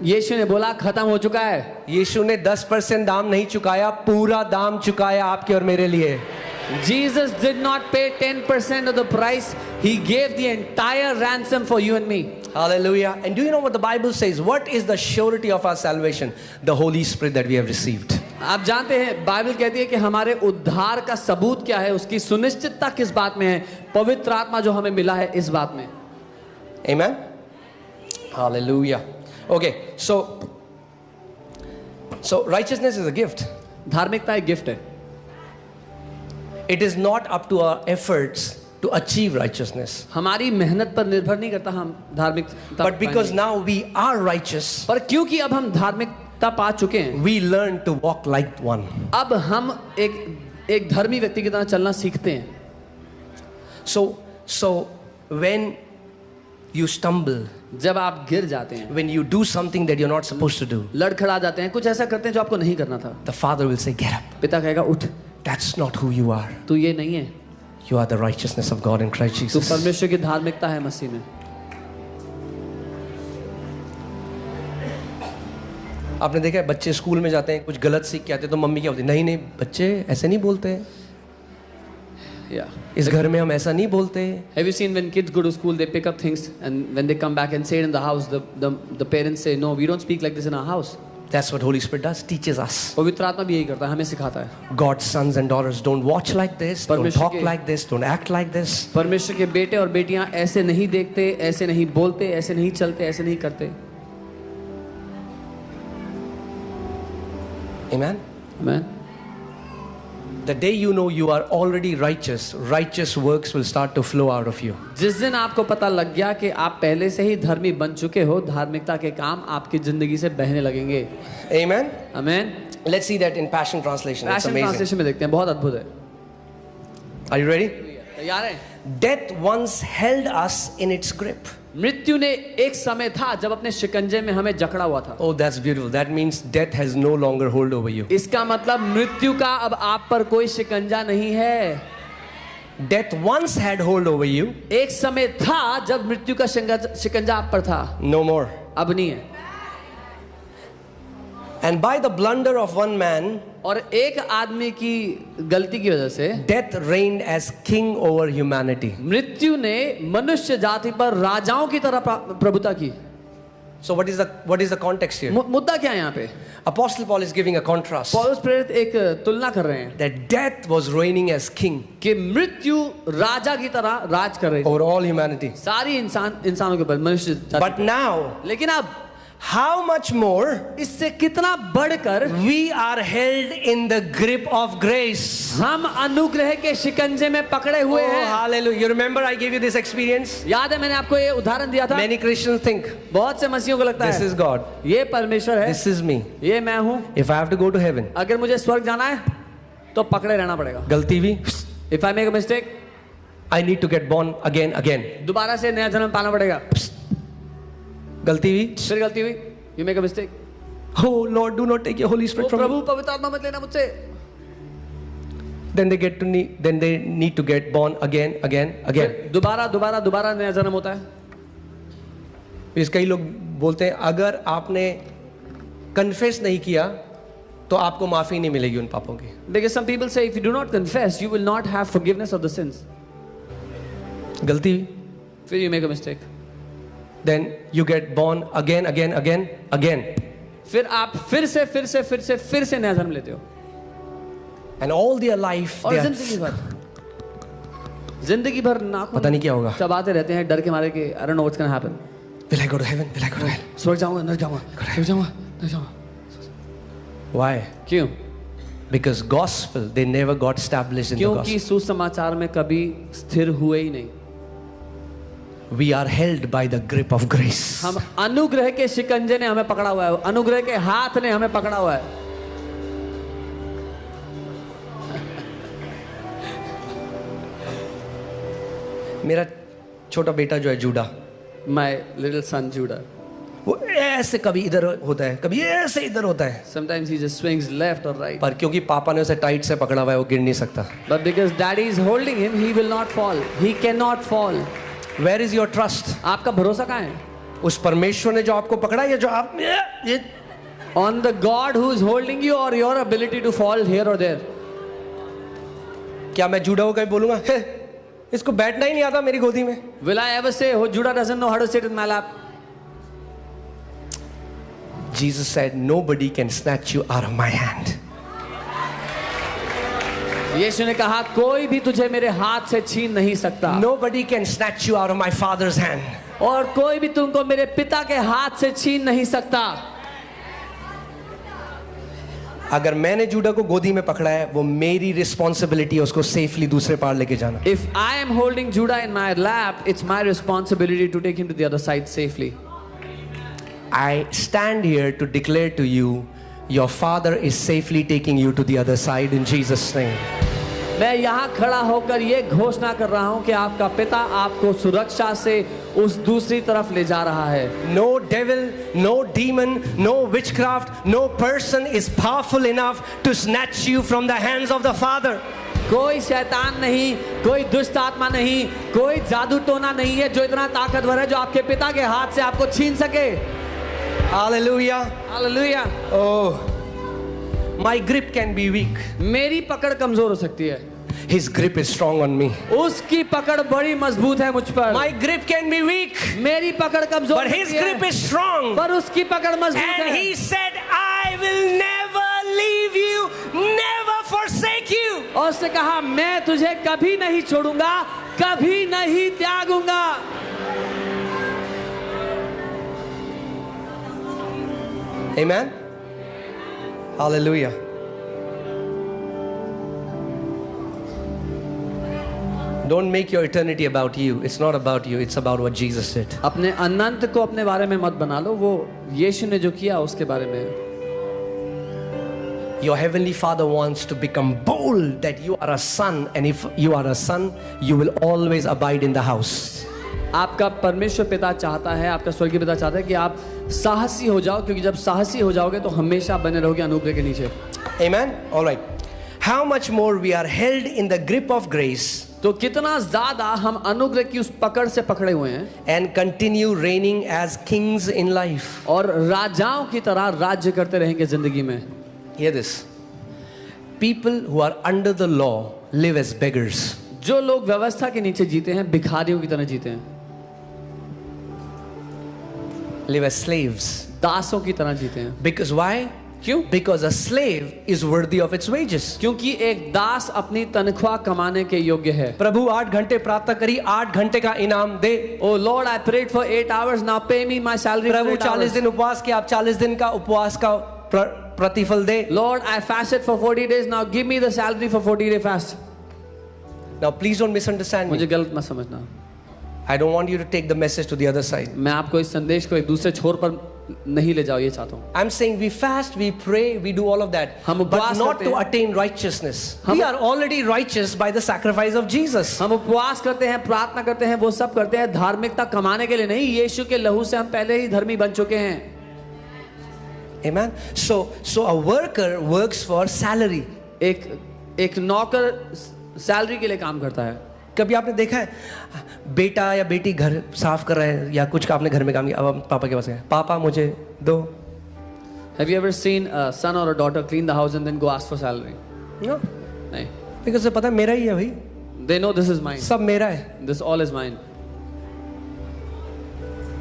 यीशु ने बोला खत्म हो चुका है। यीशु ने 10% दाम नहीं चुकाया, पूरा दाम चुकाया आपके और मेरे लिए। Jesus did not pay 10% of the price. He gave the entire ransom for you and me. Hallelujah. And do you know what the Bible says? What is the surety of our salvation? The Holy Spirit that we have received. आप जानते हैं Bible कहती है कि हमारे उद्धार का सबूत क्या है, उसकी सुनिश्चितता किस बात में है? पवित्र आत्मा जो हमें मिला है इस बात में। Amen. Hallelujah. Okay, so righteousness is a gift. धार्मिकता एक गिफ्ट है। It is not up to our efforts to achieve righteousness. हमारी मेहनत पर निर्भर नहीं करता हम धार्मिकता। But because now we are righteous, पर क्योंकि अब हम धार्मिकता पा चुके हैं, we learn to walk like one. अब हम एक धर्मी व्यक्ति की तरह चलना सीखते हैं। So when you stumble, जब आप गिर जाते हैं, when you do something that you're not supposed to do, लड़खड़ा जाते हैं, कुछ ऐसा करते हैं जो आपको नहीं करना था, the Father will say, "Get up." पिता कहेगा उठ, That's not who you are. तू ये नहीं है, You are the righteousness of God in Christ तू Jesus. परमेश्वर की धार्मिकता है मसीह में। आपने देखा है बच्चे स्कूल में जाते हैं, कुछ गलत सीख के आते हैं तो मम्मी क्या बोलती है, नहीं बच्चे ऐसे नहीं बोलते हैं, Yeah. इस घर में हम ऐसा नहीं बोलते। Have you seen when kids go to school, they pick up things, and when they come back and say it in the house, the parents say, no, we don't speak like this in our house. That's what Holy Spirit does, teaches us. पवित्र आत्मा भी यही करता है, हमें सिखाता है। God's sons and daughters don't watch like this, don't परमेश्वर talk के- like this, don't act like this. परमेश्वर के बेटे और बेटियां ऐसे नहीं देखते, ऐसे नहीं बोलते, ऐसे नहीं चलते, ऐसे नहीं करते। Amen. Amen. The day you know you are already righteous, righteous works will start to flow out of you. जिस दिन आपको पता लग गया कि आप पहले से ही धर्मी बन चुके हो, धार्मिकता के काम आपकी जिंदगी से बहने लगेंगे। Amen. Amen. Let's see that in Passion Translation. It's Passion amazing. Translation में देखते हैं, बहुत अद्भुत है। Are you ready? तैयार हैं? Death once held us in its grip. मृत्यु ने एक समय था जब अपने शिकंजे में हमें जकड़ा हुआ था। Oh, that's beautiful. That means death has no longer hold over you. इसका मतलब मृत्यु का अब आप पर कोई शिकंजा नहीं है। Death once had hold over you. एक समय था जब मृत्यु का शिकंजा आप पर था, No more. अब नहीं है। And by the blunder of one man, और एक आदमी की गलती की वजह से death reigned as king over humanity. मृत्यु ने मनुष्य जाति पर राजाओं की तरह प्रभुता की। So what is the context here? मुद्दा क्या है यहाँ पे? Apostle Paul is giving a contrast. पौलुस प्रेरित एक तुलना कर रहे हैं That death was reigning as king कि मृत्यु राजा की तरह राज कर रही थी over all humanity. सारी इंसानों के ऊपर, मनुष्य जाति But now, पर। लेकिन अब how much more इससे कितना बढ़कर we are held in the grip of grace. हम अनुग्रह के शिकंजे में पकड़े हुए Oh, हैं। hallelujah. You remember I gave you this experience? याद है मैंने आपको ये उदाहरण दिया था? Many Christians think, बहुत से मसीहों को लगता this है is God, ये परमेश्वर है, this is me. ये मैं हूँ, If I have to go to heaven, अगर मुझे स्वर्ग जाना है तो पकड़े रहना पड़ेगा। galti bhi, If I make a mistake, I need to get born again. दोबारा से नया जन्म पाना पड़ेगा। Galti bhi, फिर गलती हुई, you make a mistake, oh Lord, do not take your Holy O Spirit from me. प्रभु पवित्र आत्मा मत लेना मुझसे। Then they need to get born again. फिर दोबारा नया जन्म होता है। इस कई लोग बोलते हैं अगर आपने कन्फेस नहीं किया तो आपको माफी नहीं मिलेगी उन पापों की। Because some people say if you do not confess, you will not have forgiveness of the sins. गलती हुई, फिर you make a mistake. then you get born again. फिर आप फिर से नया जन्म लेते हो। And all their life, और they are, जिंदगी भर नाखून पता नहीं क्या होगा। चबाते रहते हैं डर के मारे कि I don't know what's gonna happen. Will I go to heaven? Will I go to hell? स्वर्ग जाऊंगा, नरक जाऊंगा। Why? क्यों? Because gospel, they never got established in the क्योंकि gospel. सुसमाचार में कभी स्थिर हुए ही नहीं। We are held by the grip of grace. हम अनुग्रह के शिकंजे ने हमें पकड़ा हुआ है, अनुग्रह के हाथ ने हमें पकड़ा हुआ है। मेरा छोटा बेटा जो है JUDA, My little son Judah, वो ऐसे कभी इधर होता है, कभी ऐसे इधर होता है, Sometimes he just swings left or right. पर क्योंकि पापा ने उसे टाइट से पकड़ा हुआ है वो गिर नहीं सकता. But because daddy is holding him, he will not fall. He cannot fall. Where is your trust? आपका भरोसा कहाँ है? उस परमेश्वर ने जो आपको पकड़ा है या जो आप ये On the God who is holding you or your ability to fall here or there? क्या मैं जूडा को कहीं बोलूंगा "हे, इसको बैठना ही नहीं आता मेरी गोदी में"? Will I ever say, oh, Judah doesn't know how to sit in my lap? Jesus said, nobody can snatch you out of my hand. यीशु ने कहा कोई भी तुझे मेरे हाथ से छीन नहीं सकता. Nobody can snatch you out of my father's hand. और कोई भी तुमको मेरे पिता के हाथ से छीन नहीं सकता. अगर मैंने जूडा को गोदी में पकड़ा है वो मेरी रिस्पॉन्सिबिलिटी है उसको सेफली दूसरे पार लेके जाना. If I am holding Judah in my lap, it's my responsibility to take him to the other side safely. I stand here to declare to you, your father is safely taking you to the other side in Jesus' name. मैं यहाँ खड़ा होकर ये घोषणा कर रहा हूँ कि आपका पिता आपको सुरक्षा से उस दूसरी तरफ ले जा रहा है. No devil, no demon, no witchcraft, no person is powerful enough to snatch you from the hands of the Father. कोई शैतान नहीं, कोई दुष्ट आत्मा नहीं, कोई जादू टोना नहीं है जो इतना ताकतवर है जो आपके पिता के हाथ से आपको छीन सके. Hallelujah. Hallelujah. Oh, my grip can be weak. मेरी पकड़ कमजोर हो सकती है. His grip is strong on me. उसकी पकड़ बड़ी मजबूत है मुझ पर. My grip can be weak, मेरी पकड़ कमजोर but his है, grip is strong. पर उसकी पकड़ मजबूत And है. he said, I will never leave you, never forsake you. और उसने कहा मैं तुझे कभी नहीं छोड़ूंगा, कभी नहीं त्यागूंगा. Amen. Hallelujah. Don't make your eternity about you. It's not about you. It's about what Jesus did. अपने अनंत को अपने बारे में मत बना लो, वो यीशु ने जो किया उसके बारे में. Your heavenly Father wants to become bold that you are a son, and if you are a son, you will always abide in the house. आपका परमेश्वर पिता चाहता है, आपका स्वर्गीय पिता चाहता है कि आप साहसी हो जाओ, क्योंकि जब साहसी हो जाओगे तो हमेशा बने रहोगे अनुग्रह के नीचे. Amen. All right. How much more we are held in the grip of grace. तो कितना ज्यादा हम अनुग्रह की उस पकड़ से पकड़े हुए हैं. And continue reigning as kings in life. और राजाओं की तरह राज्य करते रहेंगे जिंदगी में. Hear this. People who are under the law live as beggars. जो लोग व्यवस्था के नीचे जीते हैं भिखारियों की तरह जीते हैं. Live as slaves. दासों की तरह जीते हैं. Because why? क्यों? Because a slave is worthy of its wages. क्योंकि एक दास अपनी तनख्वाह कमाने के योग्य है. प्रभु 8 घंटे प्रार्थना करी, 8 घंटे का इनाम दे. Oh Lord, I prayed for 8 hours. Now pay me my salary. प्रभु 40 दिन उपवास किया, आप 40 दिन का उपवास का प्रतिफल दे. Lord, I fasted for 40 days. Now give me the salary for 40-day fast. Now please don't misunderstand मुझे me. गलत मत समझना. I don't want you to take the message to the other side. मैं आपको इस संदेश को एक दूसरे छोर पर नहीं ले जाओ ये चाहता हूँ. I'm saying we fast, we pray, we do all of that, हम but उपवास not करते to हैं. attain righteousness. We are already righteous by the sacrifice of Jesus. हम उपवास करते हैं, प्रार्थना करते हैं, वो सब करते हैं धार्मिकता कमाने के लिए नहीं. यीशु के लहू से हम पहले ही धर्मी बन चुके हैं. Amen. So a worker works for salary. एक नौकर सैलरी के लिए काम करता है. कभी आपने देखा है बेटा या बेटी घर साफ कर रहे हैं या कुछ का आपने घर में काम किया, अब पापा के पास गए, पापा मुझे दो. Have you ever seen a son or a daughter clean the house and then go ask for salary? No. नहीं. Because पता है मेरा ही है भाई, They know this is mine. सब मेरा है. This all is mine.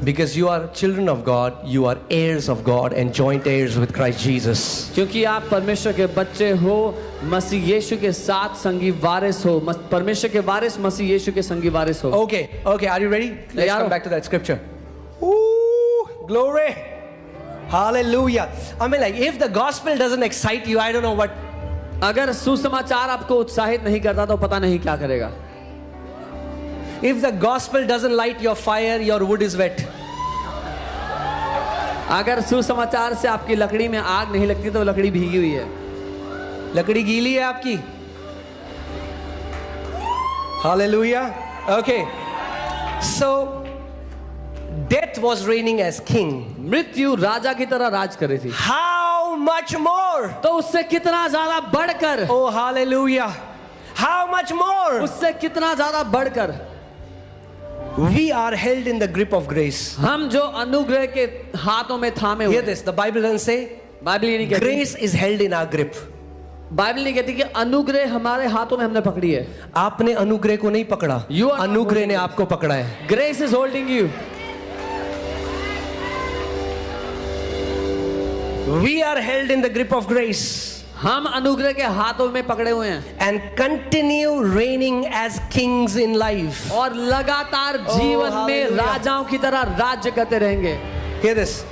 Because you are children of God, you are heirs of God and joint heirs with Christ Jesus. क्योंकि आप परमेश्वर के बच्चे हो, मसीह यीशु के साथ संगी वारिस हो. परमेश्वर के वारिस मसीह यीशु के संगी वारिस हो. Okay, are you ready? Let's यारो. come back to that scripture. Ooh, glory. Hallelujah. I mean, like, if the gospel doesn't excite you, I don't know what. अगर सुसमाचार आपको उत्साहित नहीं करता तो पता नहीं क्या करेगा. If the gospel doesn't light your fire, your wood is wet. अगर सुसमाचार से आपकी लकड़ी में आग नहीं लगती तो लकड़ी भीगी हुई है. लकड़ी गीली है आपकी. Hallelujah. Okay. So Death was reigning as king. मृत्यु राजा की तरह राज कर रही थी, How much more? तो उससे कितना ज्यादा बढ़कर, Oh, hallelujah. How much more? उससे कितना ज्यादा बढ़कर We are held in the grip of grace. हम जो अनुग्रह के हाथों में थामे Hear हुए, this. The Bible doesn't say Bible ये नहीं कहती, grace is held in our grip. Bible नहीं कहती कि अनुग्रह हमारे हाथों में हमने पकड़ी है. आपने अनुग्रह को नहीं पकड़ा, You are not अनुग्रह holding ने it. आपको पकड़ा है. Grace is holding you. We are held in the grip of grace हम अनुग्रह के हाथों में पकड़े हुए हैं and continue reigning as kings in life. और लगातार जीवन में hallelujah. राजाओं की तरह राज्य करते रहेंगे. Hear this.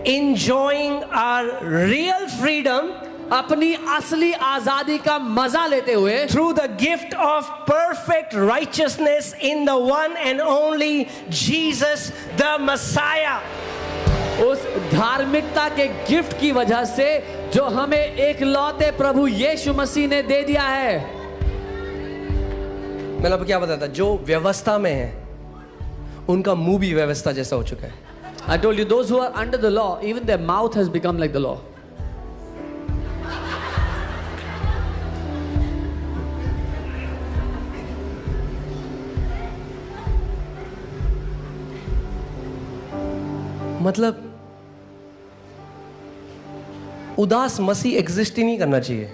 Enjoying our real freedom अपनी असली आजादी का मजा लेते हुए through the gift of perfect righteousness in the one and only Jesus the Messiah. उस धार्मिकता के गिफ्ट की वजह से जो हमें एक लौते प्रभु यीशु मसीह ने दे दिया है. मतलब क्या बताता, जो व्यवस्था में है उनका मुंह भी व्यवस्था जैसा हो चुका है. I told you, those who are under the law, even their mouth has become like the law. मतलब उदास मसीह एग्जिस्ट ही नहीं करना चाहिए.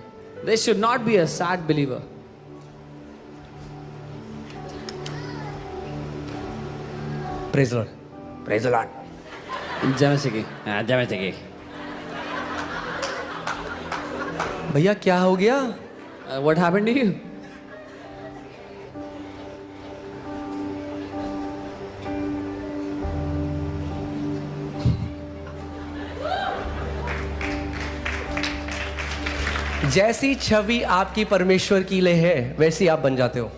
They should not be a sad believer. Praise the Lord. Praise the Lord. जय मसीह की, जय मसीह की. भैया क्या हो गया? What happened to you? जैसी छवि आपकी परमेश्वर की लिए है वैसी आप बन जाते हो.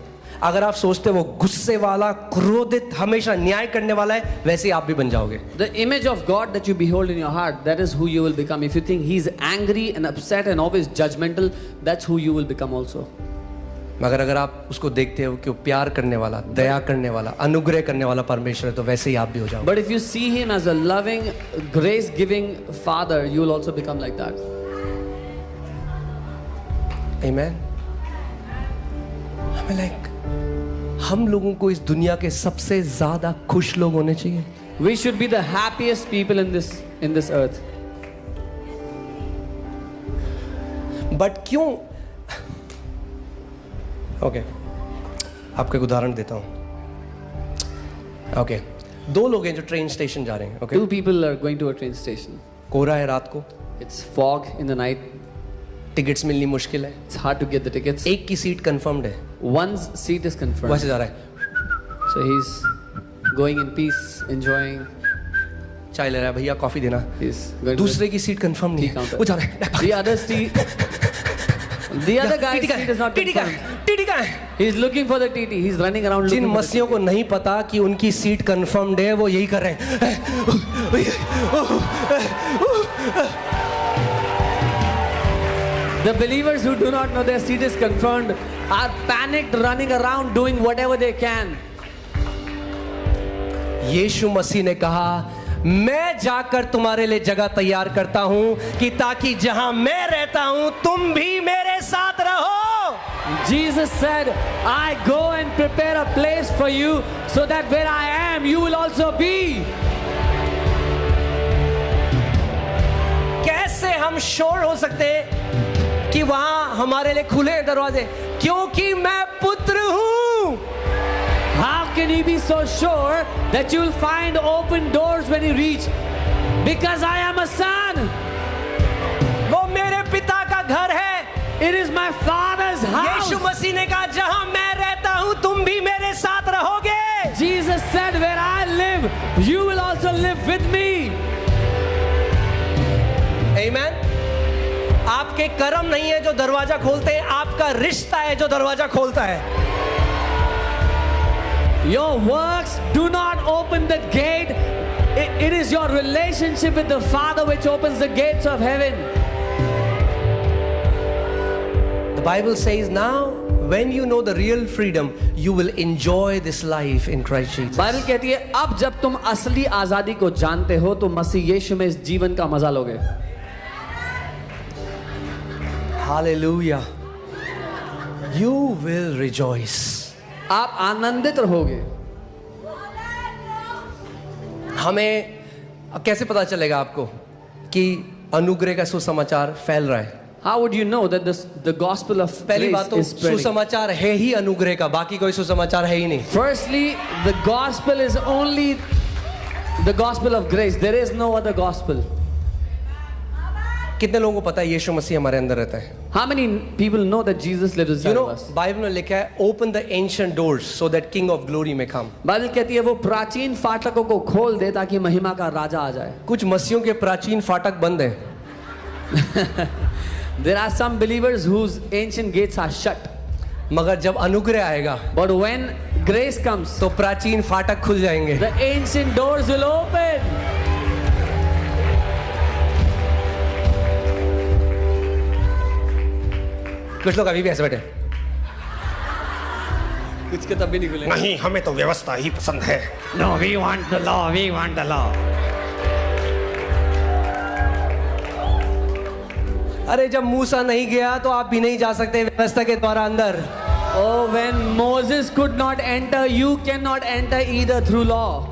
अगर आप सोचते हो वो गुस्से वाला, क्रोधित, हमेशा न्याय करने वाला है, वैसे आप भी बन जाओगे. The image of God that you behold in your heart, that is who you will become. If you think He's angry and upset and always judgmental, that's who you will become also. मगर अगर आप उसको देखते हो कि वो प्यार करने वाला, दया करने वाला, अनुग्रह करने वाला परमेश्वर है, तो वैसे ही आप भी हो जाओगे. But if you see Him as a loving, grace-giving Father, you will also become like that. Amen. हमें like हम लोगों को इस दुनिया के सबसे ज्यादा खुश लोग होने चाहिए. We should be the happiest people in this earth. But क्यों? ओके, आपको एक उदाहरण देता हूं. ओके, दो लोग हैं जो ट्रेन स्टेशन जा रहे हैं. Okay, Two people are going to a train station. कोहरा है रात को, It's fog in the night. Tickets मिलनी मुश्किल है. It's hard to get the tickets. एक की सीट कंफर्म्ड है, One's seat is confirmed. वैसे जा रहा है, So he's going in peace, enjoying. चाय ले रहा है, भैया कॉफी देना. He's going to दूसरे की सीट कंफर्म नहीं है, counter. वो जा रहा है. the other seat. The other guy's seat is not TT का confirmed. है, टीटी का है. He's looking for the TT. He's running around Jin looking for the मसीहों को नहीं पता कि उनकी सीट कंफर्म्ड है, वो यही कर रहे हैं. The believers who do not know their seat is confirmed are panicked, running around doing whatever they can. यीशु मसीह ने कहा, मैं जाकर तुम्हारे लिए जगह तैयार करता हूं कि ताकि जहां मैं रहता हूं तुम भी मेरे साथ रहो. Jesus said, I go and prepare a place for you so that where I am, you will also be. कैसे हम श्योर हो सकते कि वहां हमारे लिए खुले हैं दरवाजे? क्योंकि मैं पुत्र हूं. How can you be so sure that you will find open doors when you reach? Because I am a son. वो मेरे पिता का घर है. It is my father's house. यीशु मसीह ने कहा, जहां मैं रहता हूं तुम भी मेरे साथ रहोगे. Jesus said, where I live, you will also live with me. Amen. आपके कर्म नहीं है जो दरवाजा खोलते हैं, आपका रिश्ता है जो दरवाजा खोलता है. Your works do not open the gate. It is your relationship with the Father which opens the gates of heaven. The Bible says now when you know the real freedom, you will enjoy this life in Christ Jesus. Bible कहती है अब जब तुम असली आजादी को जानते हो तो मसीह यीशु में इस जीवन का मजा लोगे. Hallelujah. You will rejoice. आप आनंदित रहोगे. हमें कैसे पता चलेगा आपको कि अनुग्रह का सुसमाचार फैल रहा है? How would you know that the gospel of पहली grace बात तो is spreading? सुसमाचार है ही अनुग्रह का, बाकी कोई सुसमाचार है ही नहीं. Firstly, the gospel is only the gospel of grace. There is no other gospel. कितने लोगों को पता है यीशु मसीह हमारे अंदर रहता है? How many people know that Jesus lives inside of us? Bible में लिखा है open the ancient doors so that king of glory may come. Bible कहती है वो प्राचीन फाटकों को खोल दे ताकि महिमा का राजा आ जाए. कुछ मसीहों के प्राचीन फाटक बंद हैं. There are some believers whose ancient gates are shut. मगर जब अनुग्रह आएगा But when grace comes, तो प्राचीन फाटक खुल जाएंगे. the ancient doors will open. कुछ लोग अभी भी ऐसे बैठे. कुछ के तब भी नहीं खुले. नहीं, हमें तो व्यवस्था ही पसंद है. No, we want the law. We want the law. अरे जब मूसा नहीं गया तो आप भी नहीं जा सकते व्यवस्था के द्वारा अंदर. Oh, when Moses could not enter, you cannot enter either through law.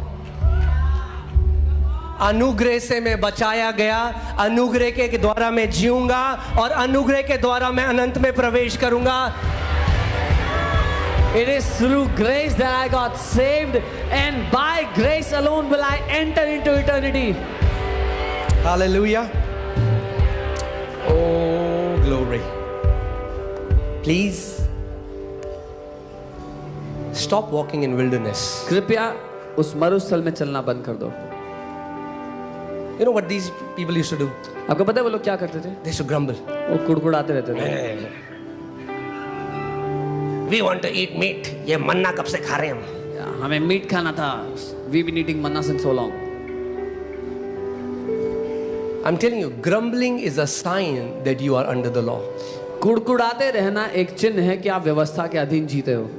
अनुग्रह से मैं बचाया गया, अनुग्रह के द्वारा मैं जीऊंगा और अनुग्रह के द्वारा मैं अनंत में प्रवेश करूंगा. It is through grace that I got saved, and by grace alone will I enter into eternity. Hallelujah. Oh, glory. Please stop walking in wilderness. कृपया उस मरुस्थल में चलना बंद कर दो. You know what these people used to do? आपको पता है वो लोग क्या करते थे? They used to grumble. वो कुड़कुड़ाते रहते थे. We want to eat meat. ये मन्ना कब से खा रहे हैं हम? हमें मीट खाना था. We've been eating manna since so long. I'm telling you, grumbling is a sign that you are under the law. कुड़कुड़ाते रहना एक चिन्ह है कि आप व्यवस्था के अधीन जीते हो.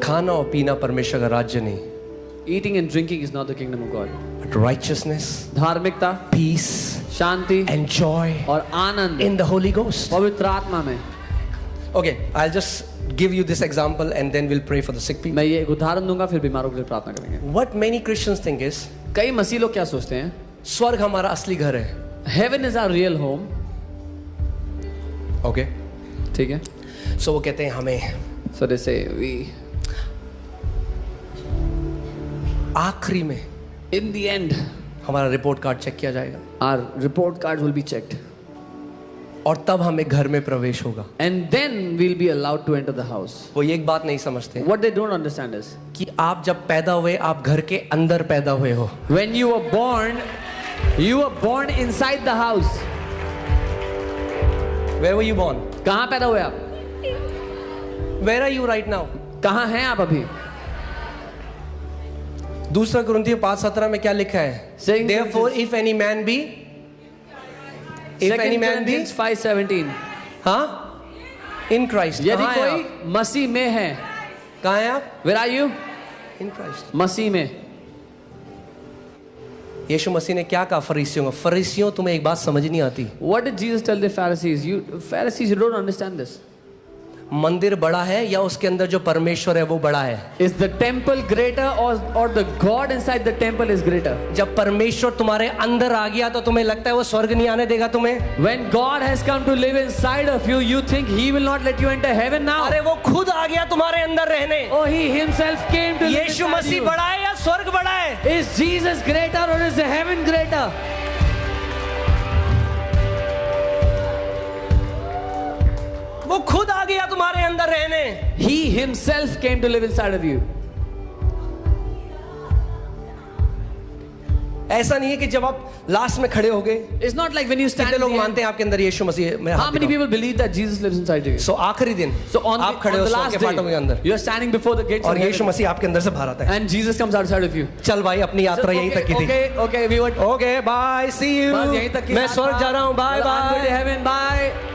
खाना और पीना परमेश्वर का राज्य नहीं. Eating and drinking is not the kingdom of God. But righteousness, धार्मिकता, peace, शांति and joy और आनंद in the Holy Ghost. पवित्र आत्मा में. Okay, I'll just give you this example and then we'll pray for the sick people. मैं ये एक उदाहरण दूंगा फिर बीमारों के लिए प्रार्थना करेंगे. What many Christians think is, कई मसीह लोग क्या सोचते हैं? स्वर्ग हमारा असली घर है. Heaven is our real home. Okay, ठीक है. so वो कहते हैं हमें So they say we आखिरी में in the end हमारा रिपोर्ट कार्ड चेक किया जाएगा our report cards will be checked और तब हमें घर में प्रवेश होगा. and then we'll be allowed to enter the house. वो ये एक बात नहीं समझते What they don't understand is कि आप जब पैदा हुए आप घर के अंदर पैदा हुए हो. when you were born inside the house. Where were you born? कहाँ पैदा हुए आप? Where are you right now? कहाँ हैं आप अभी? दूसरा कुरिन्थियों 5:17 में क्या लिखा है? Second Therefore, if any man be, if any man be, 5:17. हाँ, in Christ. यदि कहाँ हैं कोई आप? मसीह में है. कहाँ हैं आप? Where are you? In Christ. मसीह में. यीशु मसीह ने क्या कहा फरीसियों को? फरीसियों तुम्हें एक बात समझ नहीं आती. What did Jesus tell the Pharisees? Pharisees, you don't understand this. मंदिर बड़ा है या उसके अंदर जो परमेश्वर है वो बड़ा है? Is the temple greater or the God inside the temple is greater? जब परमेश्वर तुम्हारे अंदर आ गया तो तुम्हें लगता है वो स्वर्ग नहीं आने देगा तुम्हें? When God has come to live inside of you, you think He will not let you enter heaven now? अरे वो खुद आ गया तुम्हारे अंदर रहने. Oh, He Himself came to live Yeshu inside Masih you. बड़ा है या स्वर्ग बड़ा है? Is Jesus greater or is the heaven greater? वो खुद आ गया तुम्हारे अंदर रहने. He Himself came to live inside of you. ऐसा नहीं है कि जब आप लास्ट में खड़े हो गए, It's not like when you stand कितने at लोग the मानते end. हैं आपके अंदर यीशु मसीह में? How many people believe that Jesus lives inside you? सो आखिरी दिन So on आप खड़े हो the स्वर्ग last के फाटकों के day, अंदर, you're standing before the gates और of यीशु heaven, मसीह आपके अंदर से बाहर आता है। and Jesus comes outside of you. चल भाई, अपनी यात्रा यहीं तक की थी। Okay, we were. Okay bye, see you, बस यहीं तक की मैं बात स्वर्ग था। जा रहा हूँ, bye I'm going to bye. heaven, bye.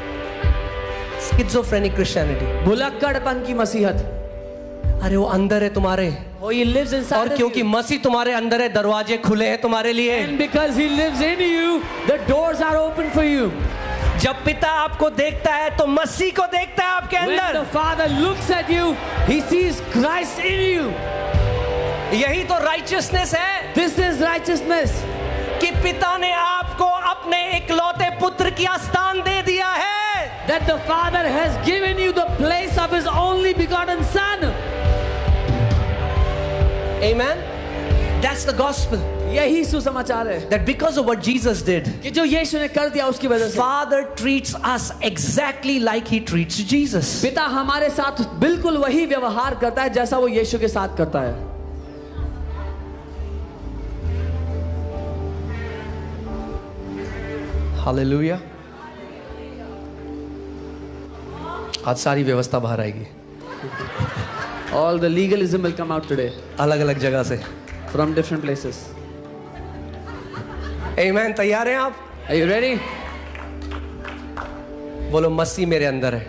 Schizophrenic Christianity, भुलक्कड़पन की मसीहत. अरे वो अंदर है तुम्हारे, Oh, he lives inside और of क्योंकि you. मसीह तुम्हारे अंदर है, दरवाजे खुले हैं तुम्हारे लिए। And because he lives in you, the doors are open for you. जब पिता आपको देखता है तो मसीह को देखता है आपके When अंदर। the Father looks at you, he sees Christ in you. यही तो राइचियसनेस है This is righteousness. कि पिता ने आपको अपने इकलौते पुत्र की स्थान दे दिया है। That the Father has given you the place of his only begotten Son. Amen. That's the gospel. यही सुसमाचार है That because of what Jesus did, कि जो यीशु ने कर दिया उसकी वजह से Father treats us exactly like he treats Jesus. पिता हमारे साथ बिल्कुल वही व्यवहार करता है जैसा वो यीशु के साथ करता है. Hallelujah. आज सारी व्यवस्था बाहर आएगी, All the legalism will come out today अलग अलग जगह से। from different places. Amen. तैयार हैं आप? Are you ready? बोलो, मसीह मेरे अंदर है।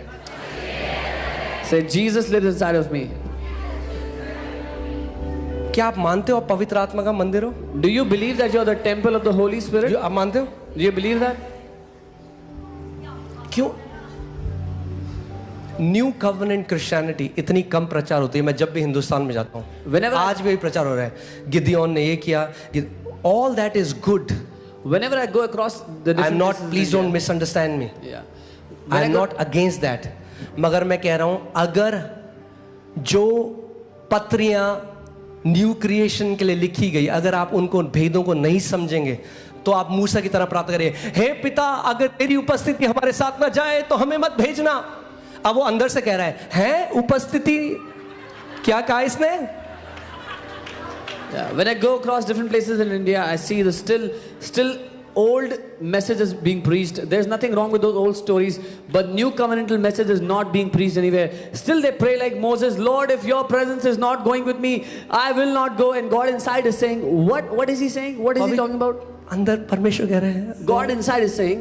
Say, Jesus lives inside of me. क्या आप मानते हो आप पवित्र आत्मा का मंदिर हो? Do you believe that you are the temple of the Holy Spirit? आप मानते हो? Do you believe that? क्यों न्यू कवनेंट क्रिश्चियनिटी इतनी कम प्रचार होती है? मैं जब भी हिंदुस्तान में जाता हूँ, Whenever आज भी प्रचार हो रहा है, गिदियोन ने ये किया, all that is good. Whenever I go across the I am different not, places in please don't India- misunderstand me, Yeah. I When am I go- not against that, मगर मैं कह रहा हूं अगर जो पत्रियां न्यू क्रिएशन के लिए लिखी गई, अगर आप उनको भेदों को नहीं समझेंगे तो आप मूसा की तरह प्रार्थना करिए, हे पिता अगर तेरी उपस्थिति हमारे साथ ना जाए तो हमें मत भेजना। अब वो अंदर से कह रहा है उपस्थिति, क्या कहा इसने? Yeah, when I go across different places in India, I see the still old messages being preached. There's nothing wrong with those old stories, but new covenantal message is not being preached anywhere. Still they pray like Moses, Lord, if your presence is not going with me, I will not go. And God inside is saying, what is he saying? What is he talking about? अंदर परमेश्वर कह रहे हैं, God inside is saying,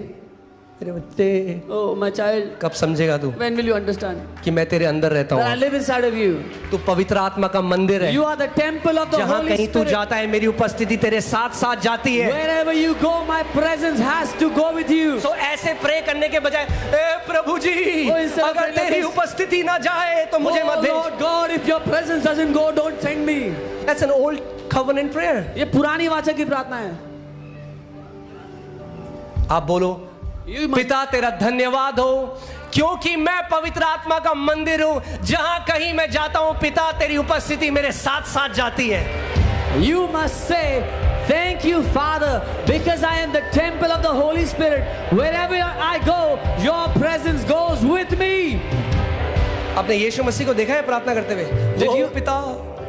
मेरे बच्चे oh my child, कब समझेगा तू when will you understand कि मैं तेरे अंदर रहता that I हूँ? live inside of you? तू पवित्र आत्मा का मंदिर है। You are the temple of the जहाँ Holy कहीं तू Spirit. जाता है मेरी उपस्थिति तेरे साथ साथ जाती है। Wherever you go, my presence has to go with you. तो ऐसे प्रे करने के बजाय, ए प्रभु जी Oh, instead of अगर praying like तेरी this, उपस्थिति ना जाए तो मुझे मत Oh भेज। Lord God, if your presence doesn't go, don't send me. That's an old covenant prayer. ये पुरानी वाचा की प्रार्थना है. आप बोलो, You must- पिता तेरा धन्यवाद हो क्योंकि मैं पवित्र आत्मा का मंदिर हूं, जहां कहीं मैं जाता हूं पिता तेरी उपस्थिति मेरे साथ साथ जाती है। You must say, thank you, Father, because I am the temple of the Holy Spirit. Wherever I go, your presence goes with me. आपने यीशु मसीह को देखा है प्रार्थना करते हुए? Did ओ you- पिता,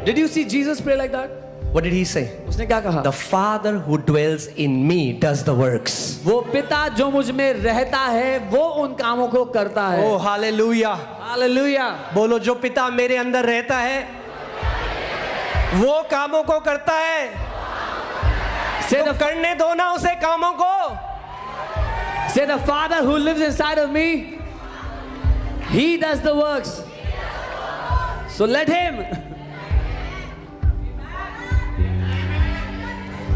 Did you see Jesus pray like that? what did he say? उसने क्या कहा? The Father who dwells in me does the works. वो पिता जो मुझ में रहता है, वो उन कामों को करता है. ओ हालेलुया। Hallelujah. बोलो, जो पिता मेरे अंदर रहता है वो कामों को करता है। Say तो the, करने दो ना उसे कामों को। say the Father who lives inside of me, He does the works. So let Him.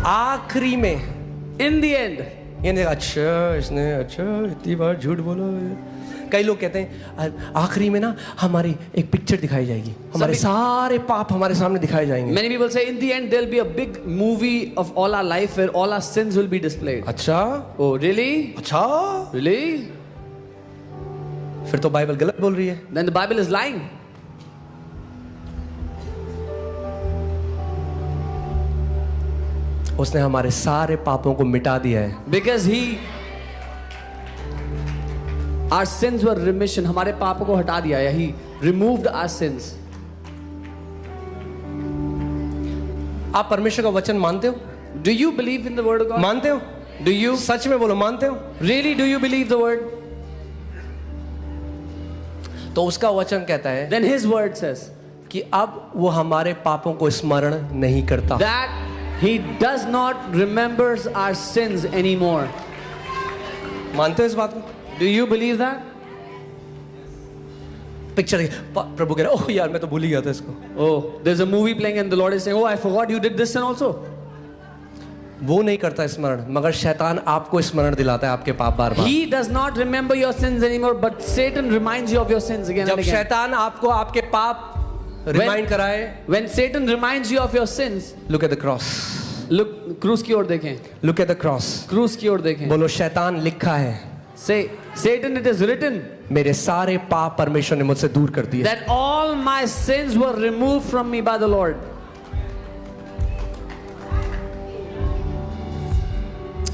आखिरी में In the end, ये नहीं, अच्छा इसने अच्छा इतनी बार झूठ बोलो। कई लोग कहते हैं आखिरी में ना हमारी एक पिक्चर दिखाई जाएगी, हमारे सारे पाप हमारे सामने दिखाए जाएंगे। many people say in the end there'll be a big movie of all our life where all our sins will be displayed. अच्छा Oh, really? अच्छा, Really? फिर तो बाइबल गलत बोल रही है। Then the Bible is lying. उसने हमारे सारे पापों को मिटा दिया है। Because our sins were remission. हमारे पापों को हटा दिया है. He removed our sins. आप परमेश्वर का वचन मानते हो? Do you believe in the word of God? मानते हो? Do you सच में बोलो, मानते हो? really do you believe the word? तो उसका वचन कहता है Then his word says कि अब वो हमारे पापों को स्मरण नहीं करता। that he does not remembers our sins anymore. मानते हो इस बात को? Do you believe that? Picture प्रभु कह रहे ओह यार मैं तो भूल ही गया था इसको। Oh, there's a movie playing and the Lord is saying, oh, I forgot you did this sin also. वो नहीं करता स्मरण, मगर शैतान आपको स्मरण दिलाता है आपके पाप बार बार। He does not remember your sins anymore, but Satan reminds you of your sins again जब and again. शैतान आपको आपके पाप रिमाइंड कराए, When Satan reminds you of your sins, look at the cross, look, क्रूस की ओर देखें, लुक एट द क्रॉस। क्रूस की ओर देखें. बोलो शैतान लिखा है, Say, Satan, it is written मेरे सारे पाप परमेश्वर ने मुझसे दूर कर दिए। that all my sins were removed from me by the Lord.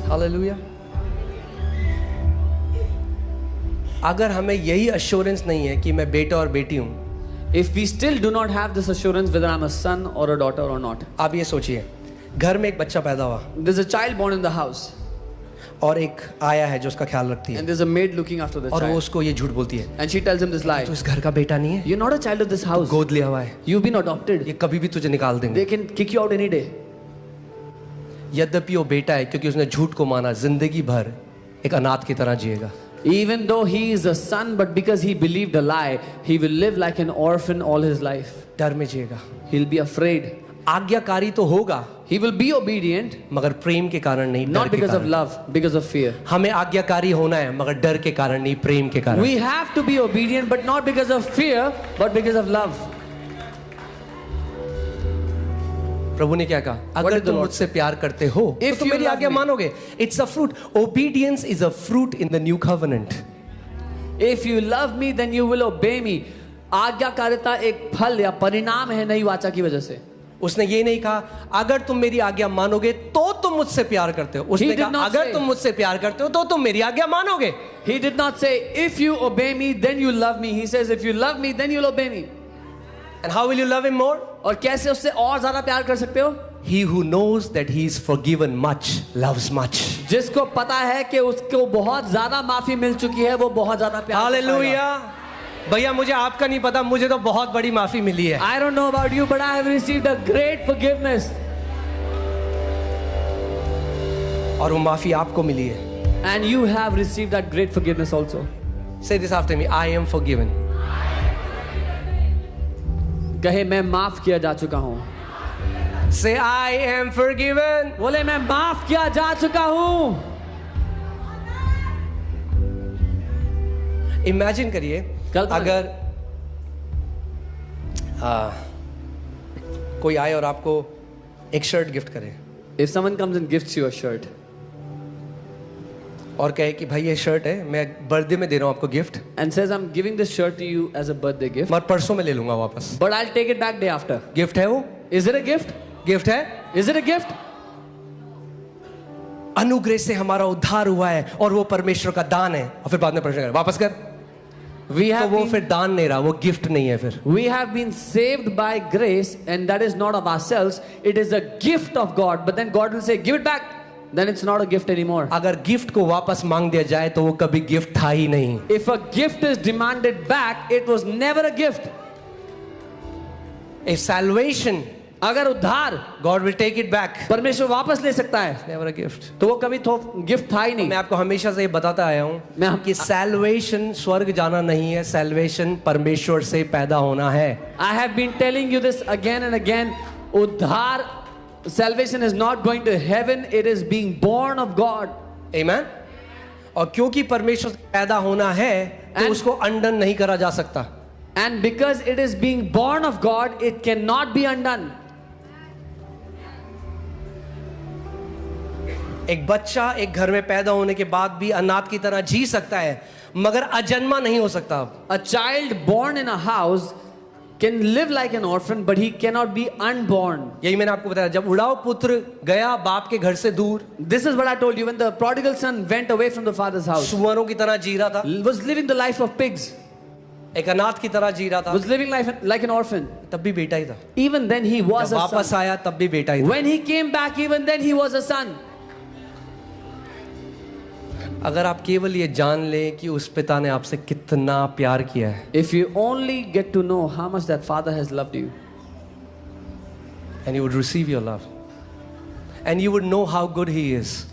Hallelujah. अगर हमें यही अश्योरेंस नहीं है कि मैं बेटा और बेटी हूं, If we still do not have this assurance whether I'm a son or a daughter or not, आप ये सोचिए, घर में एक बच्चा पैदा हुआ there's a child born in the house और एक आया है जो उसका ख्याल रखती है and there's a maid looking after the और वो child उसको ये झूठ बोलती है, and she tells him this lie. तू इस घर का बेटा नहीं है, You're not a child of this house. गोद लिया हुआ है, You've been adopted. ये कभी भी तुझे निकाल देंगे। They can kick you out any day. यद्यपि वो बेटा है, क्योंकि उसने झूठ को माना, जिंदगी भर एक अनाथ की तरह जिएगा। Even though he is a son, but because he believed a lie, he will live like an orphan all his life. डर में जिएगा। He'll be afraid. आज्ञाकारी तो होगा, He will be obedient, मगर प्रेम के कारण नहीं, डर not के because of कारण। love, because of fear. हमें आज्ञाकारी होना है, मगर डर के कारण नहीं, प्रेम के कारण। We have to be obedient, but not because of fear, but because of love. प्रभु ने क्या कहा? अगर did the तुम Lord मुझसे प्यार करते हो If तो you मेरी love आज्ञा me. मानोगे। It's a fruit, obedience is a fruit in the new covenant. If you love me, then you will obey me. आज्ञाकारिता एक फल या परिणाम है नई वाचा की वजह से. उसने ये नहीं कहा अगर तुम मेरी आज्ञा मानोगे तो तुम मुझसे प्यार करते हो, उसने He did कहा not अगर say- तुम मुझसे प्यार करते हो तो तुम मेरी आज्ञा मानोगे। He did not say, if you obey me, then you love me. He says, if you love me, then you'll obey me. And how will you love him more? और कैसे उससे और ज्यादा प्यार कर सकते हो? He who knows that he is forgiven much loves much. जिसको पता है कि उसको बहुत ज्यादा माफी मिल चुकी है, वो बहुत ज्यादा प्यार करता है. हालेलुया। भैया मुझे आपका नहीं पता, मुझे तो बहुत बड़ी माफी मिली है। I don't know about you, but I have received a great forgiveness. और वो माफी आपको मिली है। And you have received that great forgiveness also. Say this after me, I am forgiven. कहे मैं माफ किया जा चुका हूँ. Say I am forgiven. बोले मैं माफ किया जा चुका हूँ. इमेजिन करिए कल्पना अगर कोई आए और आपको एक शर्ट गिफ्ट करे If someone comes and gifts you a shirt और कहे कि भाई ये शर्ट है, मैं बर्थडे में दे रहा हूँ आपको gift, and says I'm giving this shirt to you as a birthday gift, मगर परसों में ले लूंगा वापस। but I'll take it back day after. Gift है वो? Is it a gift? Gift है? Is it a gift? अनुग्रह से हमारा उद्धार हुआ है और वो परमेश्वर का दान है, और फिर बाद में प्रश्न कर वापस कर, We तो have वो been, फिर दान नहीं रहा, वो गिफ्ट नहीं है फिर। we have been saved by grace, and that is not of ourselves. It is a gift of God. But then God will say, give it back. Then it's not a gift anymore. अगर gift को वापस मांग दिया जाए तो वो कभी gift था ही नहीं। If a gift is demanded back, it was never a gift. A salvation, अगर उद्धार God will take it back. परमेश्वर वापस ले सकता है, Never a gift. तो वो कभी तो गिफ्ट था ही मैं नहीं. आपको हमेशा से ये बताता आया मैं हूँ हम- कि सैल्वेशन स्वर्ग जाना नहीं है, सैल्वेशन परमेश्वर से पैदा होना है। I have been telling you this again and again. उद्धार, salvation is not going to heaven. It is being born of God. Amen? और क्योंकि परमेश्वर से पैदा होना है तो And- उसको अंडन नहीं करा जा सकता। And because it is being born of God, it cannot be undone. एक बच्चा एक घर में पैदा होने के बाद भी अनाथ की तरह जी सकता है, मगर अजन्मा नहीं हो सकता। A child born in a house can live like an orphan, but he cannot be unborn. यही मैंने आपको बताया, जब उड़ाव पुत्र गया बाप के घर से दूर, This is what I told you. When the prodigal son went away from the father's house, सुअरों की तरह जी रहा था, was living the life of pigs. एक अनाथ की तरह जी रहा था, was living life like an orphan. तब भी बेटा ही था। Even then he was जब a वापस son. आया तब भी बेटा ही था। When he came back, even then he was a son. अगर आप केवल ये जान लें कि उस पिता ने आपसे कितना प्यार किया है, If you only get to know how much that father has loved you, and you would receive your love, and you would know how good he is.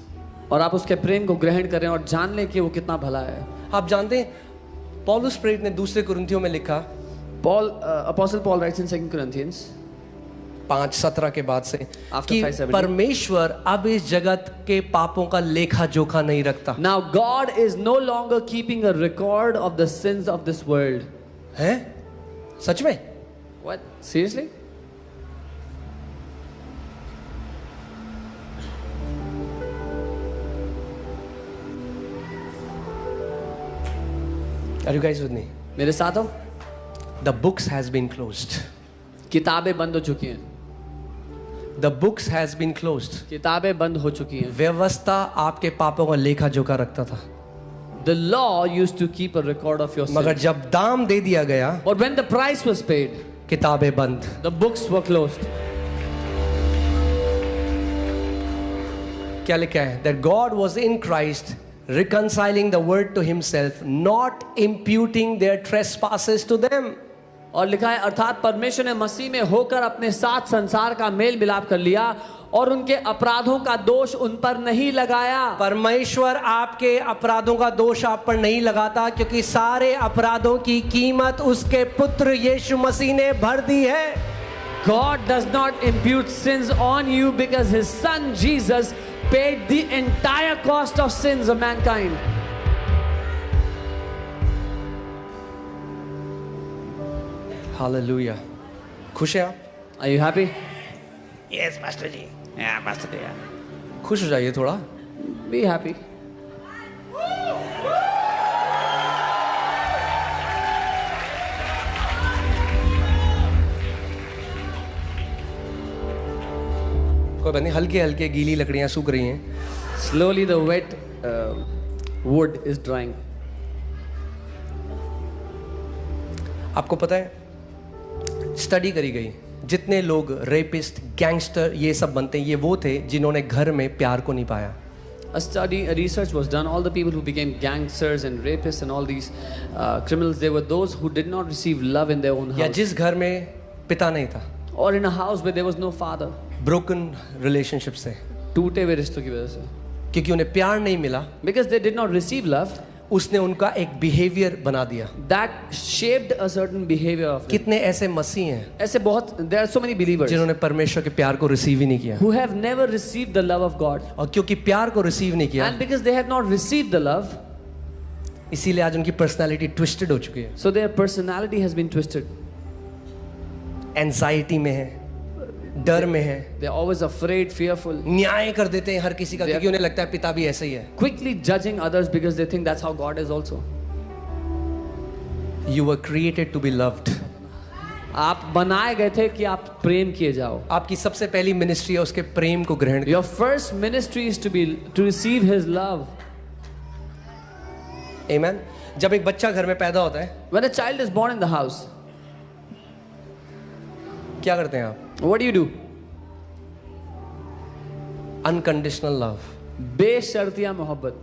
और आप उसके प्रेम को ग्रहण करें और जान लें कि वो कितना भला है। आप जानते हैं पौलुस प्रेरित ने दूसरे कुरिन्थियों में लिखा, Apostle Paul writes in 2 Corinthians 5:17 के बाद से After कि 5:17. परमेश्वर अब इस जगत के पापों का लेखा जोखा नहीं रखता Now God is no longer keeping a record of the sins of this world. है। सच में? What? Seriously? Are you guys with me? मेरे साथ हो? The books has been closed. किताबें बंद हो चुकी हैं। The books has been closed. किताबें बंद हो चुकी हैं। व्यवस्था आपके पापों का लेखा जोखा रखता था, The law used to keep a record of your मगर sins. जब दाम दे दिया गया, But when the price was paid, किताबें बंद। the books were closed. क्या लिखा है? That God was in Christ reconciling the world to himself, not imputing their trespasses to them. और लिखा है अर्थात परमेश्वर ने मसीह में होकर अपने साथ संसार का मेल मिलाप कर लिया और उनके अपराधों का दोष उन पर नहीं लगाया। परमेश्वर आपके अपराधों का दोष आप पर नहीं लगाता, क्योंकि सारे अपराधों की कीमत उसके पुत्र यीशु मसीह ने भर दी है। God does not impute sins on you because his son Jesus paid the entire cost of sins of mankind. Hallelujah. खुश है आप? Are you happy? Yes master ji. Yeah, Pastor dear. खुश हो जाइए थोड़ा। Be happy. कोई बात नहीं, हल्के हल्के गीली लकड़ियां सूख रही हैं। Slowly the wet wood is drying. आपको पता है, स्टडी करी गई, जितने लोग रेपिस्ट, गैंगस्टर ये सब बनते हैं, ये वो थे जिन्होंने घर में प्यार को नहीं पाया। A research was done. All the people who became gangsters and rapists and all these criminals, they were those who did not receive love in their own या house. जिस घर में पिता नहीं था, Or in a house where there was no father. Broken relationship से, टूटे हुए रिश्तों की वजह से. क्योंकि उन्हें प्यार नहीं मिला, Because they did not receive love, उसने उनका एक बिहेवियर बना दिया। that shaped a certain behavior of them. कितने ऐसे मसीह हैं ऐसे बहुत, there are so many believers जिन्होंने परमेश्वर के प्यार को रिसीव ही नहीं किया, who have never received the love of God. और क्योंकि प्यार को रिसीव नहीं किया, And because they have not received the love, इसीलिए आज उनकी पर्सनालिटी ट्विस्टेड हो चुकी है। so their personality has been twisted. Anxiety में है, डर में है, They are always afraid, fearful, न्याय कर देते हैं हर किसी का, क्योंकि उन्हें लगता है पिता भी ऐसे ही है। quickly judging others because they think that's how God is also. You were created to be loved. आप बनाए गए थे कि आप प्रेम किए जाओ. आपकी सबसे पहली मिनिस्ट्री है उसके प्रेम को ग्रहण करना। Your first ministry is to receive His love. Amen. जब एक बच्चा घर में पैदा होता है, When a child is born in the house, क्या करते हैं आप? what do? Unconditional love. बेशर्तिया मोहब्बत.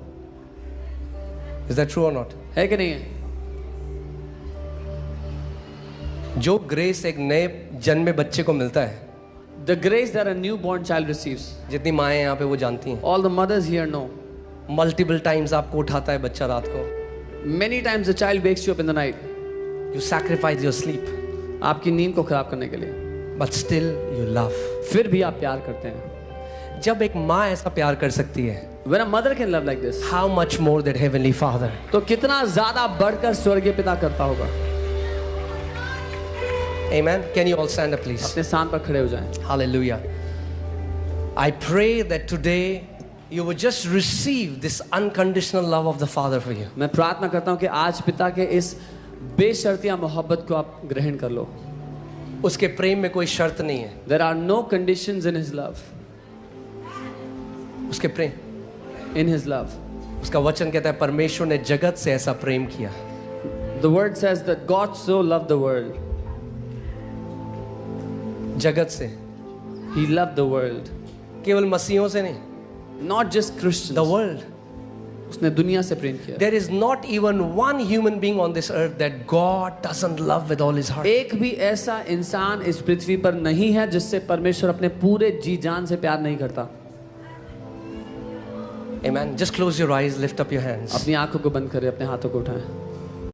Is that true or not? है कि नहीं है? जो ग्रेस एक नए जन्मे बच्चे को मिलता है, The grace that a newborn child receives, जितनी माएँ यहाँ पे वो जानती हैं। all the mothers here know. Multiple times आपको उठाता है बच्चा रात को। Many times the child wakes you up in the night. You sacrifice your sleep, आपकी नींद को खराब करने के लिए. but still you love. फिर भी आप प्यार करते हैं. जब एक माँ ऐसा प्यार कर सकती है, When a mother can love like this, how much more that heavenly Father? तो कितना ज्यादा बढ़कर स्वर्गीय पिता करता होगा. Amen. Can you all stand up, please? अपने स्थान पर खड़े हो जाएं. Hallelujah. I pray that today you would just receive this unconditional love of the Father for you. मैं प्रार्थना करता हूँ कि आज पिता के इस बेशर्तिया मोहब्बत को आप ग्रहण कर लो. उसके प्रेम में कोई शर्त नहीं है। There are no conditions in His love. उसके प्रेम, In His love, उसका वचन कहता है परमेश्वर ने जगत से ऐसा प्रेम किया। The word says that God so loved the world. जगत से, He loved the world. केवल मसीहों से नहीं, Not just Christians. the world. उसने दुनिया से प्रेम किया. There is not even one human being on this earth that God doesn't love with all his heart. एक भी ऐसा इंसान इस पृथ्वी पर नहीं है जिससे परमेश्वर अपने पूरे जी जान से प्यार नहीं करता. Amen. Just close your eyes, lift up your hands. अपनी आंखों को बंद करें, अपने हाथों को उठाएं.